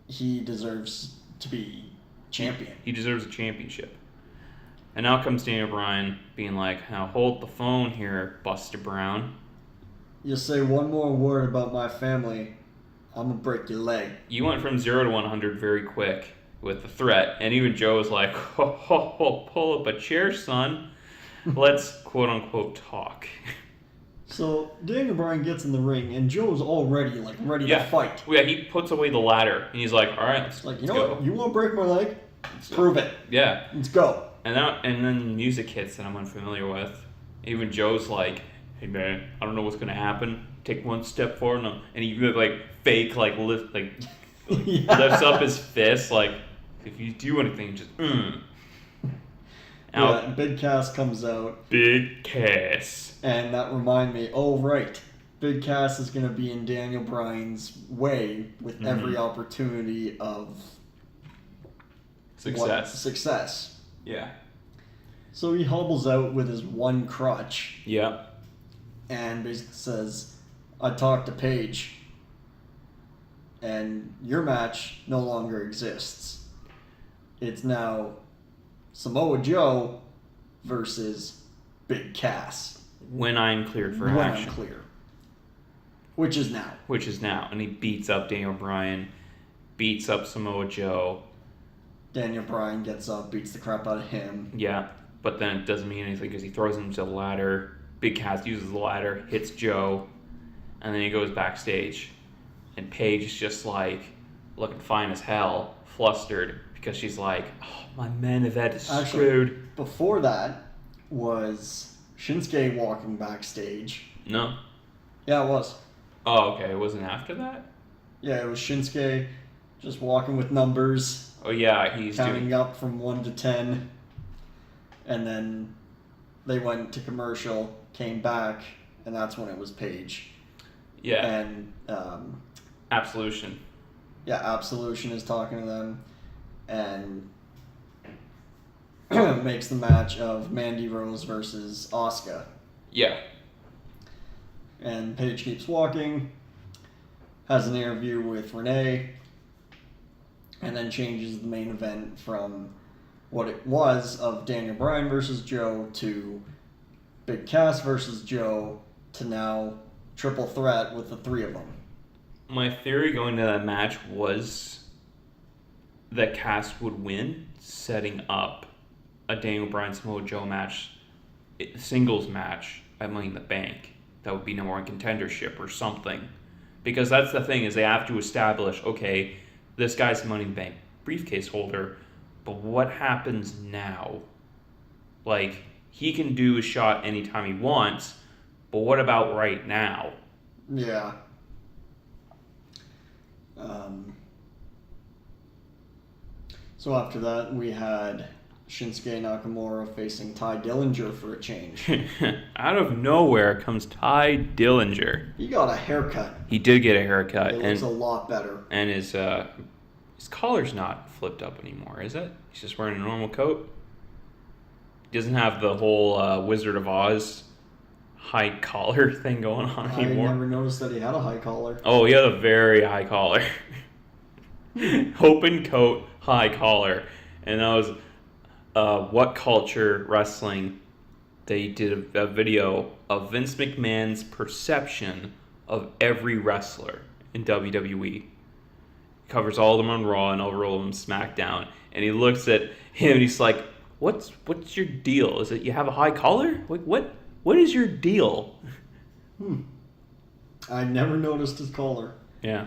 He deserves to be champion. He deserves a championship. And now comes Daniel Bryan being like, now hold the phone here, Buster Brown. You say one more word about my family, I'm going to break your leg. You went from 0 to 100 very quick with the threat. And even Joe was like, ho, ho, ho, pull up a chair, son. Let's quote-unquote talk. So Daniel Bryan gets in the ring, and Joe's already like ready to fight. Yeah, he puts away the ladder, and he's like, all right, let's you go. know what? You want to break my leg? Prove it. Yeah. Let's go. And then music hits that I'm unfamiliar with. Even Joe's like, hey man, I don't know what's gonna happen. Take one step forward, and he like fake like lifts up his fist like, if you do anything, just Yeah, Big Cass comes out. Big Cass. And that reminded me, oh right, Big Cass is gonna be in Daniel Bryan's way with every opportunity of success. Yeah. So he hobbles out with his one crutch. Yeah. And basically says, I talked to Paige, and your match no longer exists. It's now Samoa Joe versus Big Cass. When I'm cleared for action. When I'm clear. Which is now. And he beats up Daniel Bryan, beats up Samoa Joe. Daniel Bryan gets up, beats the crap out of him. Yeah, but then it doesn't mean anything because he throws him to the ladder. Big Cass uses the ladder, hits Joe, and then he goes backstage. And Paige is just like looking fine as hell, flustered, because she's like, oh, my main event is screwed. Actually, before that was Shinsuke walking backstage. No? Yeah, it was. Oh, okay. It wasn't after that? Yeah, it was Shinsuke just walking with numbers. Oh, yeah. He's counting up from 1 to 10. And then they went to commercial, came back, and that's when it was Paige. Yeah. And Absolution. Yeah, Absolution is talking to them and makes the match of Mandy Rose versus Asuka. Yeah. And Paige keeps walking, has an interview with Renee, and then changes the main event from what it was of Daniel Bryan versus Joe to Big Cass versus Joe to now triple threat with the three of them. My theory going to that match was that Cass would win, setting up a Daniel Bryan Samoa Joe match, singles match at Money in the Bank. That would be number one contendership or something. Because that's the thing, is they have to establish, okay, this guy's the Money in the Bank briefcase holder, but what happens now? Like, he can do a shot anytime he wants, but what about right now? Yeah. So after that, we had Shinsuke Nakamura facing Ty Dillinger for a change. Out of nowhere comes Ty Dillinger. He got a haircut. He did get a haircut. It looks a lot better. And his collar's not flipped up anymore, is it? He's just wearing a normal coat. He doesn't have the whole Wizard of Oz high collar thing going on anymore. I never noticed that he had a high collar. Oh, he had a very high collar. Open coat, high collar. And that was What Culture Wrestling. They did a video of Vince McMahon's perception of every wrestler in WWE. Covers all of them on Raw and all of them on SmackDown. And he looks at him and he's like, What's your deal? Is it you have a high collar? What is your deal? I never noticed his collar. Yeah.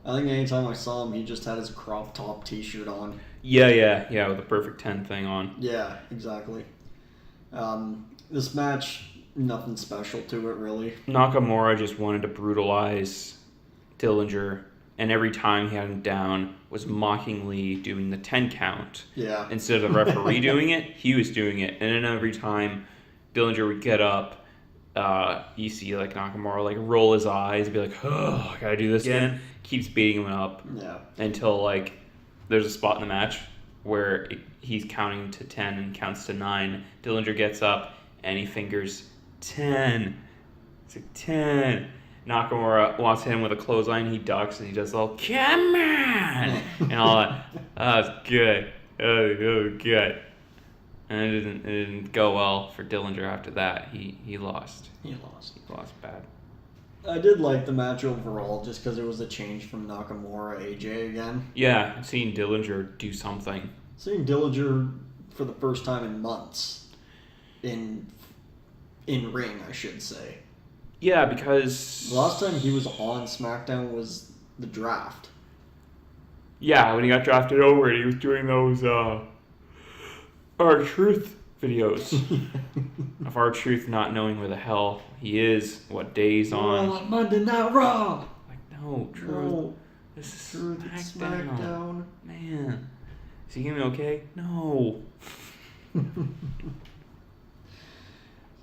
I think anytime I saw him, he just had his crop top T-shirt on. Yeah, with the perfect 10 thing on. Yeah, exactly. This match, nothing special to it, really. Nakamura just wanted to brutalize Dillinger, and every time he had him down, was mockingly doing the 10 count. Yeah. Instead of the referee doing it, he was doing it. And then every time Dillinger would get up, you see like Nakamura like roll his eyes and be like, oh, I gotta do this again. Keeps beating him up. Yeah. Until like there's a spot in the match where he's counting to 10 and counts to 9. Dillinger gets up and he fingers 10. It's like 10. Nakamura wants to hit him with a clothesline. He ducks and he does all, come on! And all that. That was good. Oh, good. And it didn't go well for Dillinger after that. He lost. He lost Bad. I did like the match overall, just because it was a change from Nakamura AJ again. Yeah, seeing Dillinger do something. Seeing Dillinger for the first time in months. In ring, I should say. Yeah, because... The last time he was on SmackDown was the draft. Yeah, when he got drafted over, he was doing those, R-Truth videos. Of R-Truth not knowing where the hell he is, what day he's on. Monday Night Raw! Like, no, Truth. No. This is Truth SmackDown. Man. Is he gonna be okay? No.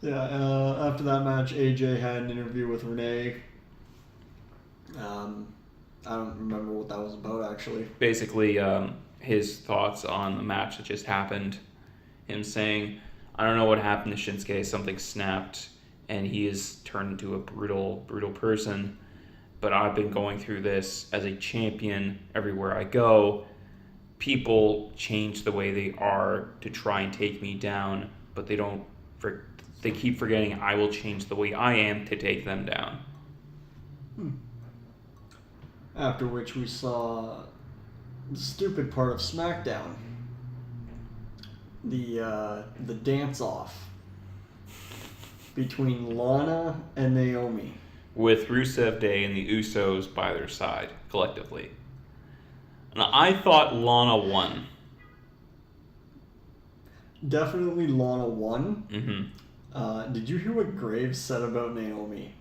Yeah, after that match, AJ had an interview with Renee. I don't remember what that was about, actually. Basically, his thoughts on the match that just happened. Him saying, I don't know what happened to Shinsuke. Something snapped, and he is turned into a brutal, brutal person. But I've been going through this as a champion everywhere I go. People change the way they are to try and take me down, but they don't. They keep forgetting I will change the way I am to take them down. After which we saw the stupid part of SmackDown. The dance-off between Lana and Naomi. With Rusev Day and the Usos by their side, collectively. Now, I thought Lana won. Definitely Lana won. Mm-hmm. Did you hear what Graves said about Naomi?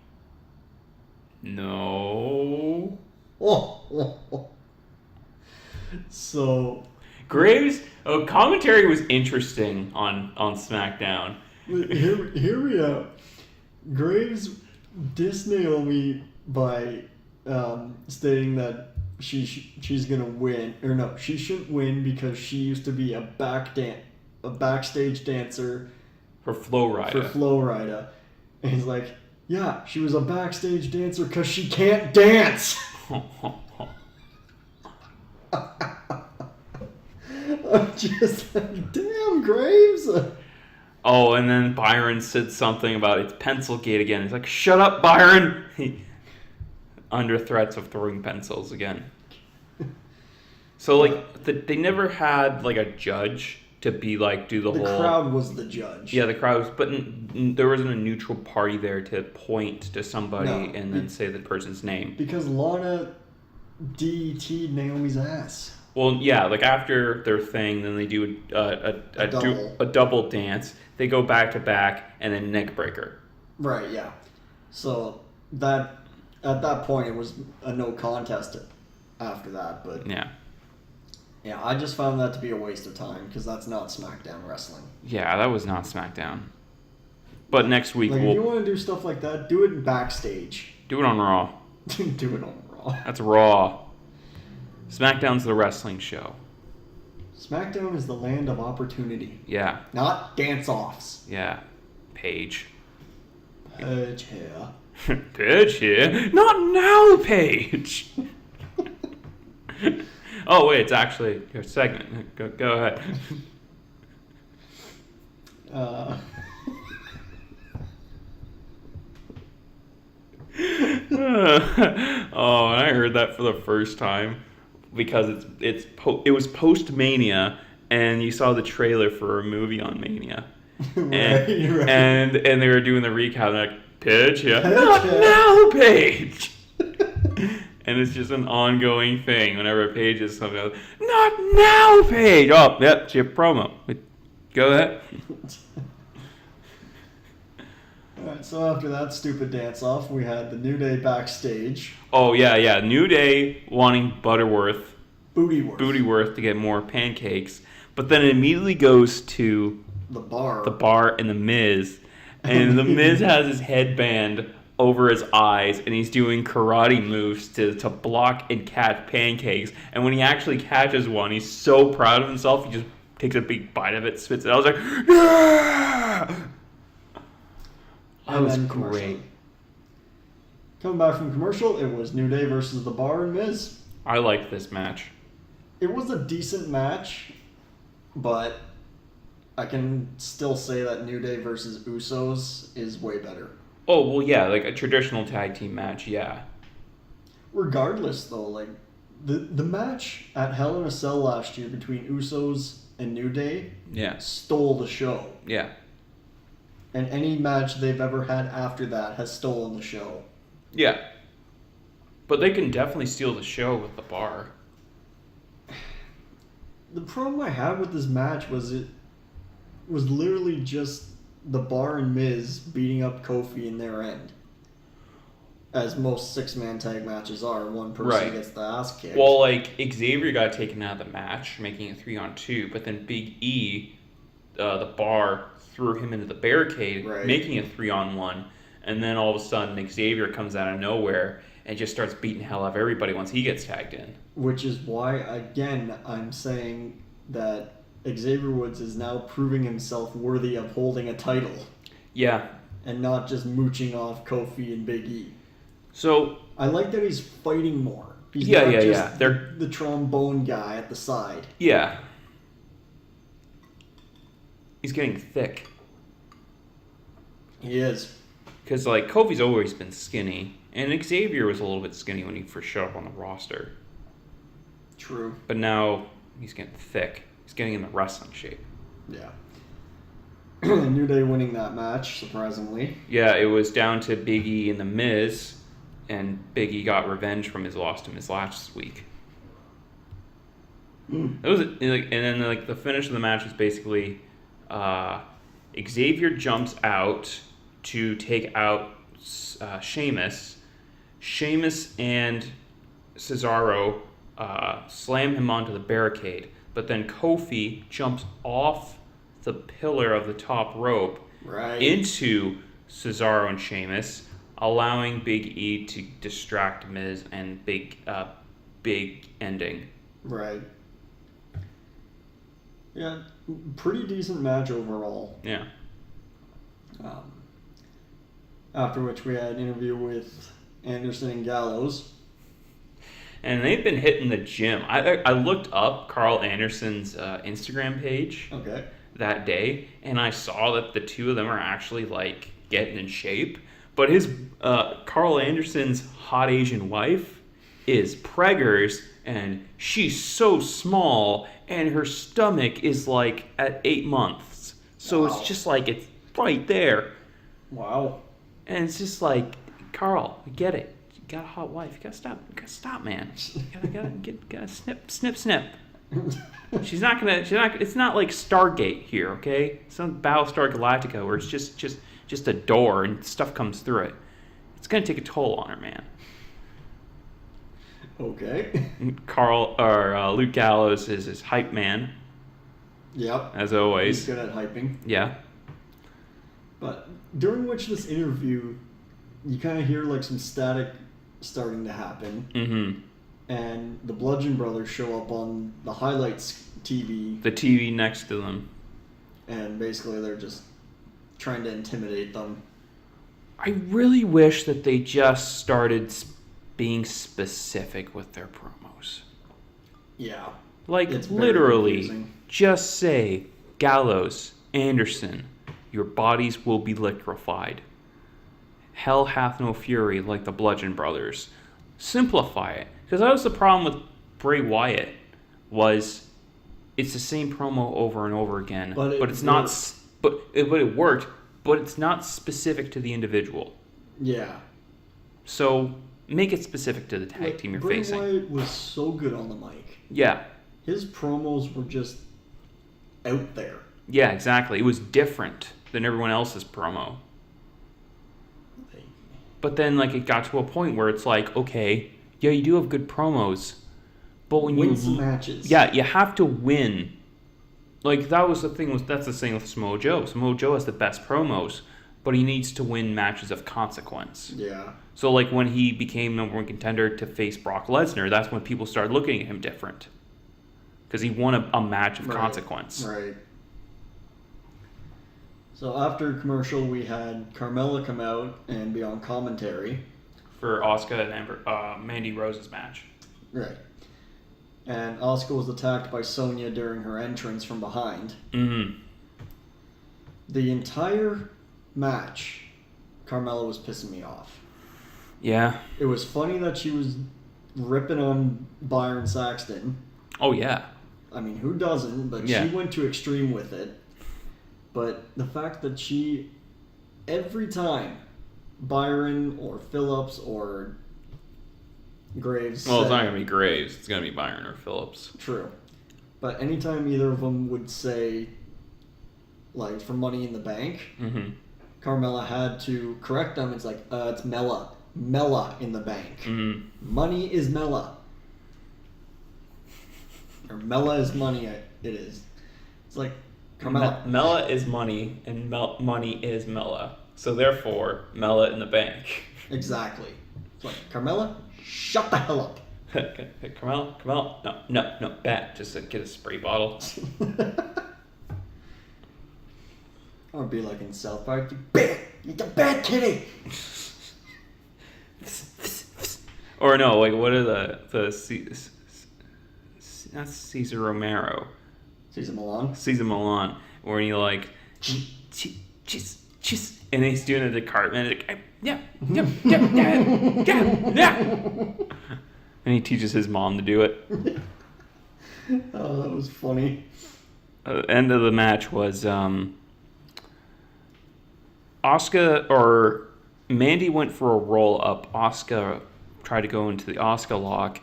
No. So... Graves' commentary was interesting on SmackDown. Hear me out. Graves dissed Naomi by stating that she's gonna win, or no, she shouldn't win because she used to be a backstage dancer For Flow Rida. And he's like, yeah, she was a backstage dancer because she can't dance. I'm just like, damn, Graves. Oh, and then Byron said something about it's Pencilgate again. He's like, shut up, Byron. Under threats of throwing pencils again. So, like, they never had, like, a judge to be, like, do the whole... The crowd was the judge. Yeah, the crowd was... But there wasn't a neutral party there to point to somebody and then say the person's name. Because Lana DDT'd Naomi's ass. Well, yeah, like after their thing, then they do a double dance. They go back to back and then neck breaker. Right, yeah. So that at that point it was a no contest after that, but yeah, I just found that to be a waste of time because that's not SmackDown wrestling. Yeah, that was not SmackDown. But next week if you want to do stuff like that, do it backstage. Do it on Raw. Do it on Raw. That's Raw. SmackDown's the wrestling show. SmackDown is the land of opportunity. Yeah. Not dance-offs. Yeah. Paige. Paige here. Paige here? Not now, Paige! Oh, wait, it's actually your segment. Go ahead. Oh, and I heard that for the first time because it was post Mania, and you saw the trailer for a movie on Mania, and right. and they were doing the recap. And they're like, Paige, yeah, not now, Paige. And it's just an ongoing thing. Whenever Paige is something else, not now, Paige. Oh, yep, it's your promo. Go ahead. Alright, so after that stupid dance-off, we had the New Day backstage. Oh, yeah. New Day wanting Butterworth, Bootyworth to get more pancakes, but then it immediately goes to the bar and the Miz, and the Miz has his headband over his eyes, and he's doing karate moves to block and catch pancakes. And when he actually catches one, he's so proud of himself, he just takes a big bite of it, spits it out. I was like, yeah! That was great. Coming back from commercial, it was New Day versus The Bar and Miz. I liked this match. It was a decent match, but I can still say that New Day versus Usos is way better. Oh, well, yeah, like a traditional tag team match, yeah. Regardless, though, like, the match at Hell in a Cell last year between Usos and New Day stole the show. Yeah. And any match they've ever had after that has stolen the show. Yeah. But they can definitely steal the show with The Bar. The problem I had with this match was it was literally just The Bar and Miz beating up Kofi in their end. As most six-man tag matches are, one person gets the ass kicked. Well, like, Xavier got taken out of the match, making it 3-on-2, but then Big E, The Bar, threw him into the barricade, making it 3-on-1, and then all of a sudden Xavier comes out of nowhere and just starts beating hell out of everybody once he gets tagged in. Which is why, again, I'm saying that Xavier Woods is now proving himself worthy of holding a title. Yeah. And not just mooching off Kofi and Big E. So I like that he's fighting more. He's not just the trombone guy at the side. Yeah. He's getting thick. He is. Because, like, Kofi's always been skinny, and Xavier was a little bit skinny when he first showed up on the roster. True. But now he's getting thick. He's getting in the wrestling shape. Yeah. New Day winning that match, surprisingly. Yeah, it was down to Big E and The Miz, and Big E got revenge from his loss to Miz last week. It was and then the finish of the match was basically Xavier jumps out to take out Sheamus. Sheamus and Cesaro slam him onto the barricade, but then Kofi jumps off the pillar of the top rope into Cesaro and Sheamus, allowing Big E to distract Miz and big ending. Right. Yeah, pretty decent match overall. Yeah. After which we had an interview with Anderson and Gallows. And they've been hitting the gym. I looked up Carl Anderson's Instagram page that day, and I saw that the two of them are actually, like, getting in shape. But his Carl Anderson's hot Asian wife is preggers, and she's so small, and her stomach is, like, at 8 months. So it's just like, it's right there. Wow. And it's just like, Carl, I get it. You got a hot wife. You gotta stop, man. You gotta snip. She's not gonna, it's not like Stargate here, okay? It's not Battlestar Galactica where it's just a door and stuff comes through it. It's gonna take a toll on her, man. Okay. Luke Gallows is his hype man. Yep. As always. He's good at hyping. Yeah. But during which this interview, you kind of hear like some static starting to happen. Mm-hmm. And the Bludgeon Brothers show up on the highlights TV. The TV next to them. And basically they're just trying to intimidate them. I really wish that they just started being specific with their promos. Yeah. Like, It's very literally, confusing. just say, Gallows, Anderson, your bodies will be liquefied. Hell hath no fury like the Bludgeon Brothers. Simplify it. Because that was the problem with Bray Wyatt, was it's the same promo over and over again. But it's not... But it worked, but it's not specific to the individual. Yeah. So, make it specific to the tag team you're Bray facing. Wyatt was so good on the mic. Yeah. His promos were just out there. Yeah, exactly. It was different than everyone else's promo. But then, like, it got to a point where it's like, okay, yeah, you do have good promos, but when win some matches. Yeah, you have to win. Like, that's the thing with Samoa Joe. Samoa Joe has the best promos, but he needs to win matches of consequence. Yeah. So, like, when he became number one contender to face Brock Lesnar, that's when people started looking at him different. Because he won a match of consequence. Right. So after commercial, we had Carmella come out and be on commentary. For Asuka and Mandy Rose's match. Right. And Asuka was attacked by Sonya during her entrance from behind. Mm-hmm. The entire match, Carmella was pissing me off. Yeah. It was funny that she was ripping on Byron Saxton. Oh, yeah. I mean, who doesn't? But Yeah. she went to extreme with it. But the fact that she, every time Byron or Phillips or Graves Well, it's said, not going to be Graves. It's going to be Byron or Phillips. True. But anytime either of them would say, like, for Money in the Bank, Mm-hmm. Carmella had to correct them. It's like, it's Mella. Mella in the Bank. Mm-hmm. Money is Mella. Or Mella is money, it is. It's like, Carmella. Mella is money, and money is Mella. So therefore, Mella in the bank. Exactly. It's like, Carmella, shut the hell up. Carmella, no, bad. Just get a spray bottle. I would be like in South Park, you're the bad kitty. Or no, like what are not Cesar Romero. Cesar Milan. Cesar Milan, where he like, cheese, and he's doing a decartment. Like, yeah. And he teaches his mom to do it. Oh, that was funny. End of the match was Asuka or Mandy went for a roll up. Asuka tried to go into the Asuka lock.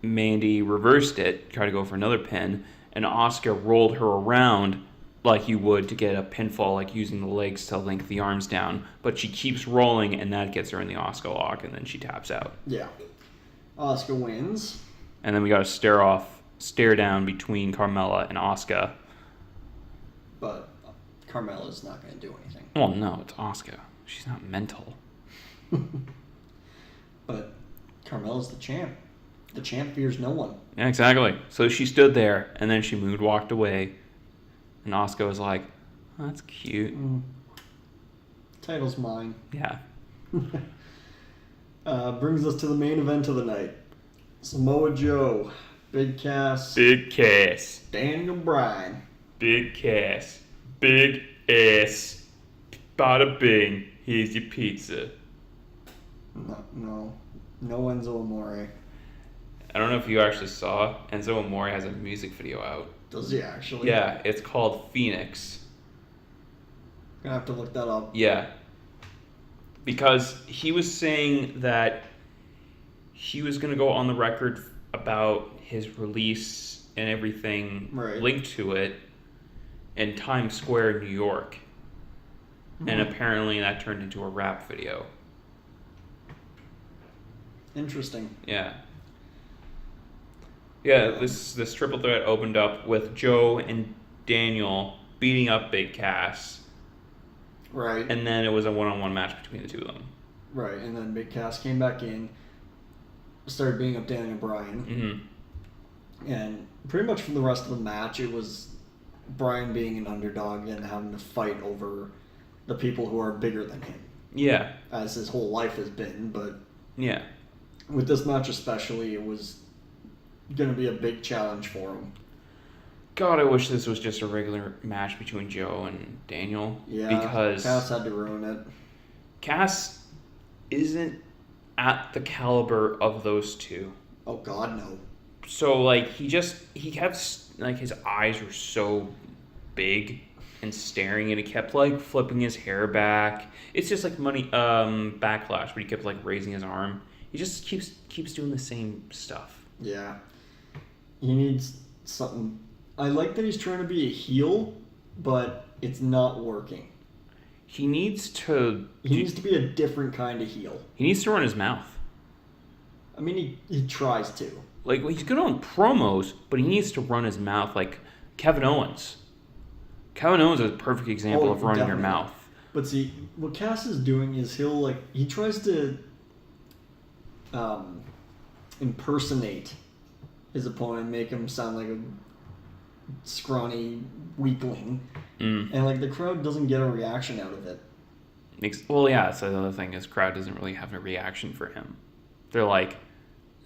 Mandy reversed it, tried to go for another pin, and Asuka rolled her around like you would to get a pinfall, like using the legs to link the arms down. But she keeps rolling, and that gets her in the Asuka lock, and then she taps out. Yeah. Asuka wins. And then we got a stare down between Carmella and Asuka. But Carmella's not going to do anything. Well, no, it's Asuka. She's not mental. But Carmella's the champ. The champ fears no one. Yeah, exactly. So she stood there, and then she walked away. And Asuka was like, oh, that's cute. Title's mine. Yeah. Brings us to the main event of the night. Samoa Joe, Big Cass, Big Cass. Daniel Bryan. Big Cass. Big ass. Bada bing. Here's your pizza. No Enzo Amore. I don't know if you actually saw, Enzo Amore has a music video out. Does he actually? Yeah, it's called Phoenix. Gonna have to look that up. Yeah. Because he was saying that he was going to go on the record about his release and everything linked to it in Times Square, New York. Mm-hmm. And apparently that turned into a rap video. Interesting. Yeah. Yeah, this triple threat opened up with Joe and Daniel beating up Big Cass. Right. And then it was a one-on-one match between the two of them. Right, and then Big Cass came back in, started beating up Daniel Bryan. Mm-hmm. And pretty much for the rest of the match, it was Bryan being an underdog and having to fight over the people who are bigger than him. Yeah. As his whole life has been, but yeah, with this match especially, it was going to be a big challenge for him. God, I wish this was just a regular match between Joe and Daniel. Yeah, because Cass had to ruin it. Cass isn't at the caliber of those two. Oh, God, no. So, like, he kept, like, his eyes were so big and staring, and he kept, like, flipping his hair back. It's just like Backlash, where he kept, like, raising his arm. He just keeps doing the same stuff. Yeah. He needs something. I like that he's trying to be a heel, but it's not working. He needs to... He needs to be a different kind of heel. He needs to run his mouth. I mean, he tries to. Like, he's good on promos, but he needs to run his mouth like Kevin Owens. Kevin Owens is a perfect example of running your mouth. But see, what Cass is doing is he tries to impersonate his opponent, make him sound like a scrawny weakling, and like the crowd doesn't get a reaction out of it. Well, yeah, so the other thing is crowd doesn't really have a reaction for him. They're like,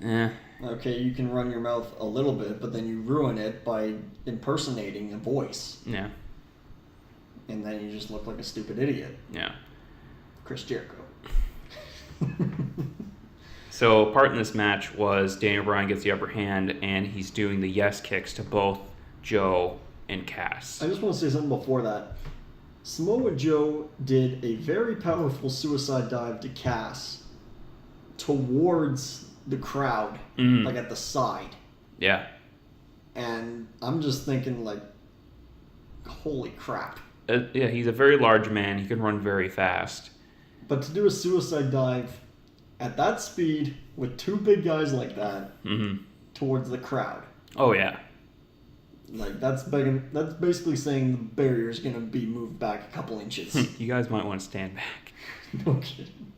okay, you can run your mouth a little bit, but then you ruin it by impersonating a voice. Yeah. And then you just look like a stupid idiot. Yeah. Chris Jericho. So part in this match was Daniel Bryan gets the upper hand, and he's doing the yes kicks to both Joe and Cass. I just want to say something before that. Samoa Joe did a very powerful suicide dive to Cass towards the crowd, like at the side. Yeah. And I'm just thinking, like, holy crap. Yeah, he's a very large man. He can run very fast. But to do a suicide dive at that speed with two big guys like that towards the crowd. Oh, yeah. Like, that's basically saying the barrier's going to be moved back a couple inches. You guys might want to stand back. No kidding.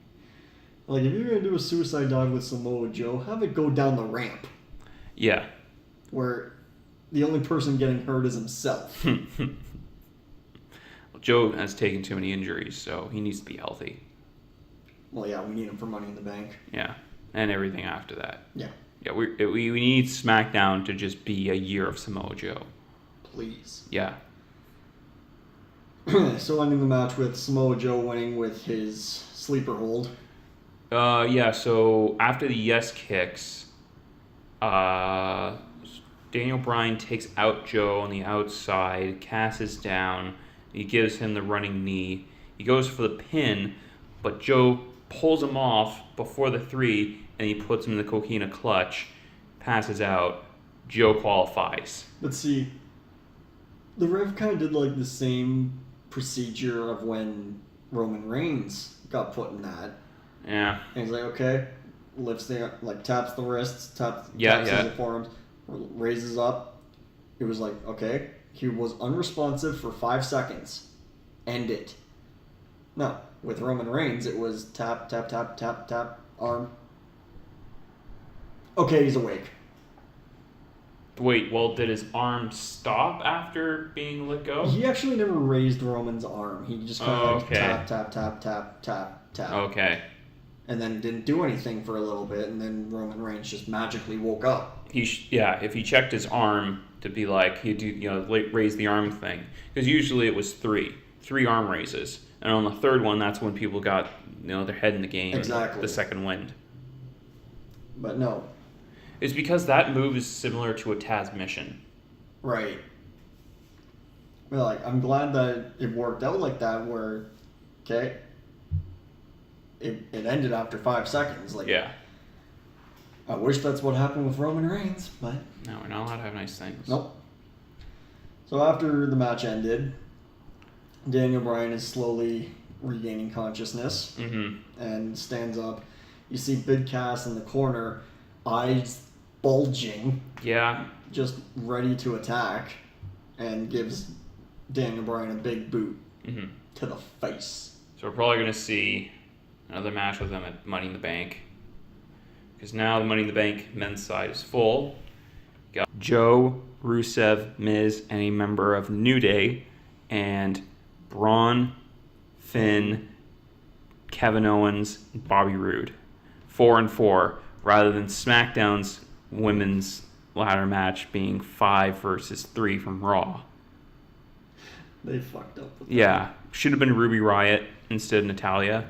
Like, if you're going to do a suicide dive with Samoa Joe, have it go down the ramp. Yeah. Where the only person getting hurt is himself. Joe has taken too many injuries, so he needs to be healthy. Well, yeah, we need him for Money in the Bank. Yeah, and everything after that. Yeah. Yeah, we need SmackDown to just be a year of Samoa Joe. Please. Yeah. So ending the match with Samoa Joe winning with his sleeper hold. Yeah, so after the yes kicks, Daniel Bryan takes out Joe on the outside. Cass is down. He gives him the running knee. He goes for the pin, but Joe pulls him off before the 3, and he puts him in the coquina clutch, passes out. Joe qualifies. But see, the ref kind of did like the same procedure of when Roman Reigns got put in that. Yeah. And he's like, okay, taps the wrists, taps his forearms, raises up. It was like, okay, he was unresponsive for 5 seconds. End it. No, with Roman Reigns, it was tap, tap, tap, tap, tap, arm. Okay, he's awake. Wait, well, did his arm stop after being let go? He actually never raised Roman's arm. He just kind of tap, tap, tap, tap, tap, tap. Okay. And then didn't do anything for a little bit, and then Roman Reigns just magically woke up. If he checked his arm to be like, he'd do, raise the arm thing. Because usually it was 3 arm raises. And on the third one, that's when people got, their head in the game. Exactly. The second wind. But no. It's because that move is similar to a Taz mission. Right. Well, I'm glad that it worked out like that where, okay, it ended after 5 seconds. Yeah. I wish that's what happened with Roman Reigns, but... No, we're not allowed to have nice things. Nope. So after the match ended, Daniel Bryan is slowly regaining consciousness and stands up. You see Big Cass in the corner, eyes bulging. Yeah. Just ready to attack, and gives Daniel Bryan a big boot to the face. So we're probably going to see another match with them at Money in the Bank. Because now the Money in the Bank men's side is full. Got Joe, Rusev, Miz, and a member of New Day, and Braun, Finn, Kevin Owens, and Bobby Roode. 4-4, rather than SmackDown's women's ladder match being 5 versus 3 from Raw. They fucked up with that. Yeah. Should have been Ruby Riott instead of Natalya.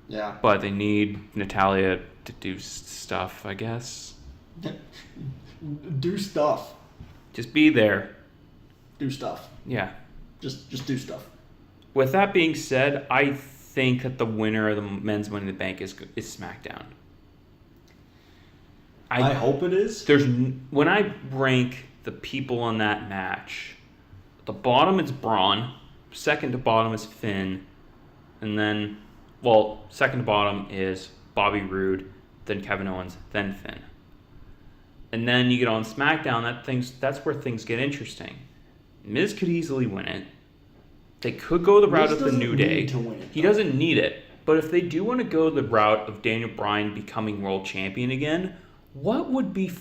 Yeah. But they need Natalya to do stuff, I guess. Do stuff. Just be there. Do stuff. Yeah. Just do stuff. With that being said, I think that the winner of the men's Money in the Bank is SmackDown. I hope it is. When I rank the people on that match, the bottom is Braun, second to bottom is Finn, and then, second to bottom is Bobby Roode, then Kevin Owens, then Finn. And then you get on SmackDown, that's where things get interesting. Miz could easily win it. They could go the route of the New Day. He doesn't need it. But if they do want to go the route of Daniel Bryan becoming world champion again, what would be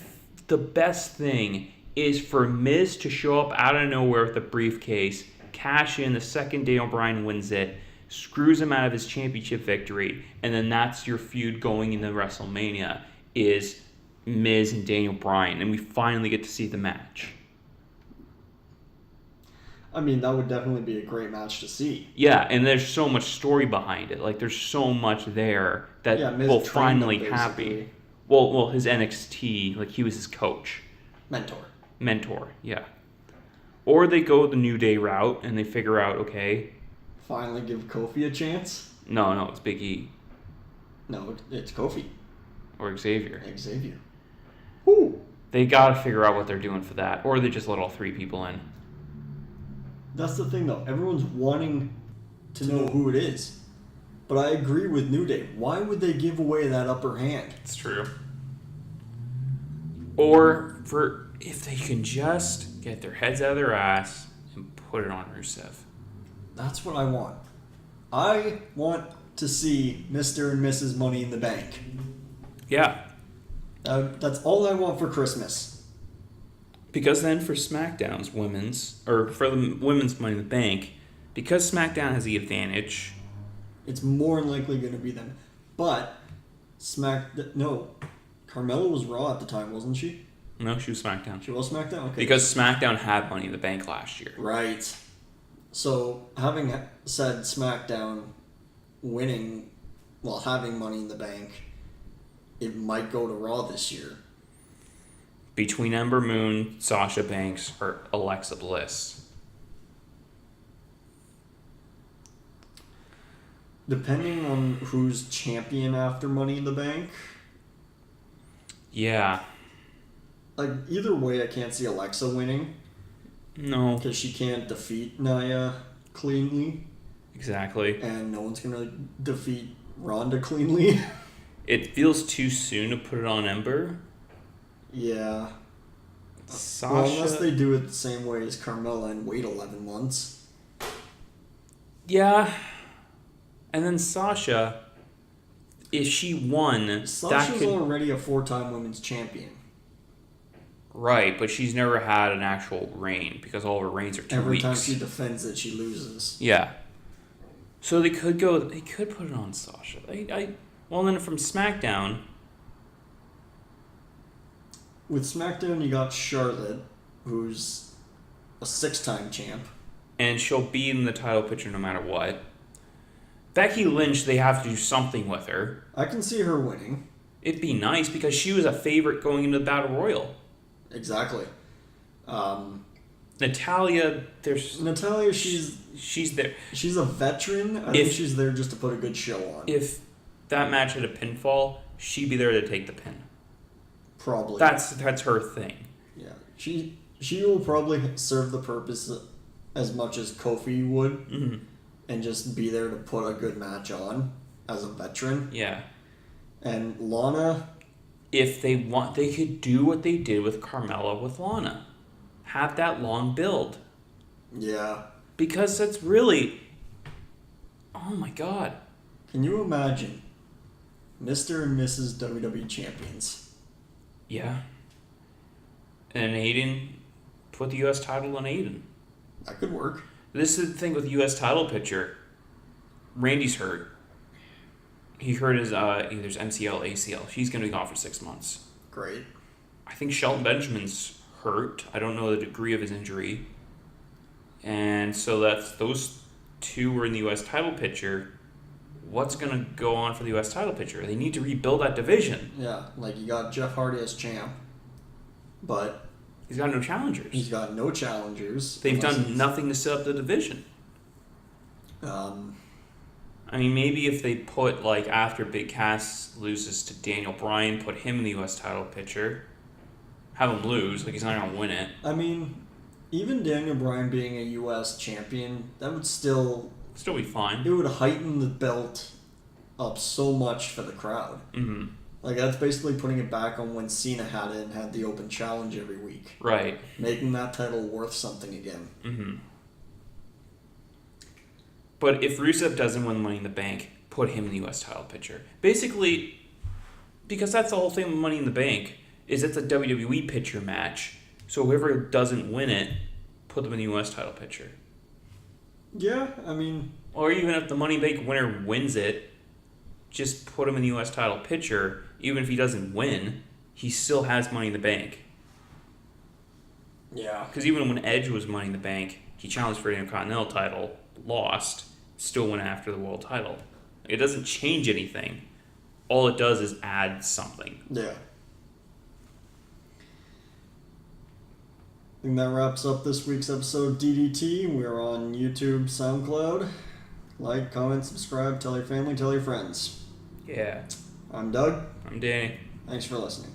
the best thing is for Miz to show up out of nowhere with a briefcase, cash in the second Daniel Bryan wins it, screws him out of his championship victory, and then that's your feud going into WrestleMania is Miz and Daniel Bryan, and we finally get to see the match. I mean, that would definitely be a great match to see. Yeah, and there's so much story behind it. Like, there's so much there that Miz will trained them, finally happy. basically. Well, his NXT, like, he was his coach. Mentor, yeah. Or they go the New Day route and they figure out, okay. Finally give Kofi a chance? No, it's Big E. No, it's Kofi. Or Xavier. Woo! They gotta figure out what they're doing for that. Or they just let all 3 people in. That's the thing, though. Everyone's wanting to know who it is. But I agree with New Day. Why would they give away that upper hand? It's true. Or if they can just get their heads out of their ass and put it on Rusev. That's what I want. I want to see Mr. and Mrs. Money in the Bank. Yeah. That's all I want for Christmas. Because then for SmackDown's for the women's Money in the Bank, because SmackDown has the advantage, it's more than likely going to be them. But Carmella was Raw at the time, wasn't she? no, she was SmackDown. She was SmackDown? Okay. Because SmackDown had Money in the Bank last year. Right. So, having said SmackDown having Money in the Bank, it might go to Raw this year. Between Ember Moon, Sasha Banks, or Alexa Bliss. Depending on who's champion after Money in the Bank. Yeah. Like, either way, I can't see Alexa winning. No. Because she can't defeat Nia cleanly. Exactly. And no one's going to defeat Ronda cleanly. It feels too soon to put it on Ember. Yeah. Sasha. Well, unless they do it the same way as Carmella and wait 11 months. Yeah. And then Sasha, if she won, Sasha's already a 4-time women's champion. Right, but she's never had an actual reign because all of her reigns are 2 weeks. Every time she defends it, she loses. Yeah. So they could put it on Sasha. Well, then from SmackDown. With SmackDown, you got Charlotte, who's a 6-time champ. And she'll be in the title picture no matter what. Becky Lynch, they have to do something with her. I can see her winning. It'd be nice because she was a favorite going into the Battle Royal. Exactly. Natalya, she's there. She's a veteran. I think she's there just to put a good show on. If that match had a pinfall, she'd be there to take the pin. Probably. That's her thing. Yeah. She will probably serve the purpose as much as Kofi would. Mm-hmm. And just be there to put a good match on as a veteran. Yeah. And Lana, if they want, they could do what they did with Carmella with Lana. Have that long build. Yeah. Because that's really... Oh my god. Can you imagine Mr. and Mrs. WWE champions? Yeah. And Aiden, put the U.S. title on Aiden. That could work. This is the thing with the U.S. title picture. Randy's hurt. He hurt his either his MCL, ACL. He's going to be gone for 6 months. Great. I think Shelton Benjamin's hurt. I don't know the degree of his injury. And so those two were in the U.S. title picture. What's going to go on for the U.S. title picture? They need to rebuild that division. Yeah, like you got Jeff Hardy as champ, but He's got no challengers. he's got no challengers. They've done nothing to set up the division. I mean, maybe if they put, like, after Big Cass loses to Daniel Bryan, put him in the U.S. title picture, have him lose, like, he's not going to win it. I mean, even Daniel Bryan being a U.S. champion, that would still be fine. It would heighten the belt up so much for the crowd. Mm-hmm. Like, that's basically putting it back on when Cena had it and had the open challenge every week. Right. Making that title worth something again. Mm-hmm. But if Rusev doesn't win Money in the Bank, put him in the U.S. title picture. Basically, because that's the whole thing with Money in the Bank, is it's a WWE picture match. So whoever doesn't win it, put them in the U.S. title picture. Yeah, I mean... Or even if the Money in the Bank winner wins it, just put him in the U.S. title picture. Even if he doesn't win, he still has Money in the Bank. Yeah. Because even when Edge was Money in the Bank, he challenged for the Intercontinental title, lost, still went after the world title. It doesn't change anything. All it does is add something. Yeah. I think that wraps up this week's episode of DDT. We're on YouTube, SoundCloud. Like, comment, subscribe, tell your family, tell your friends. Yeah. I'm Doug. I'm Danny. Thanks for listening.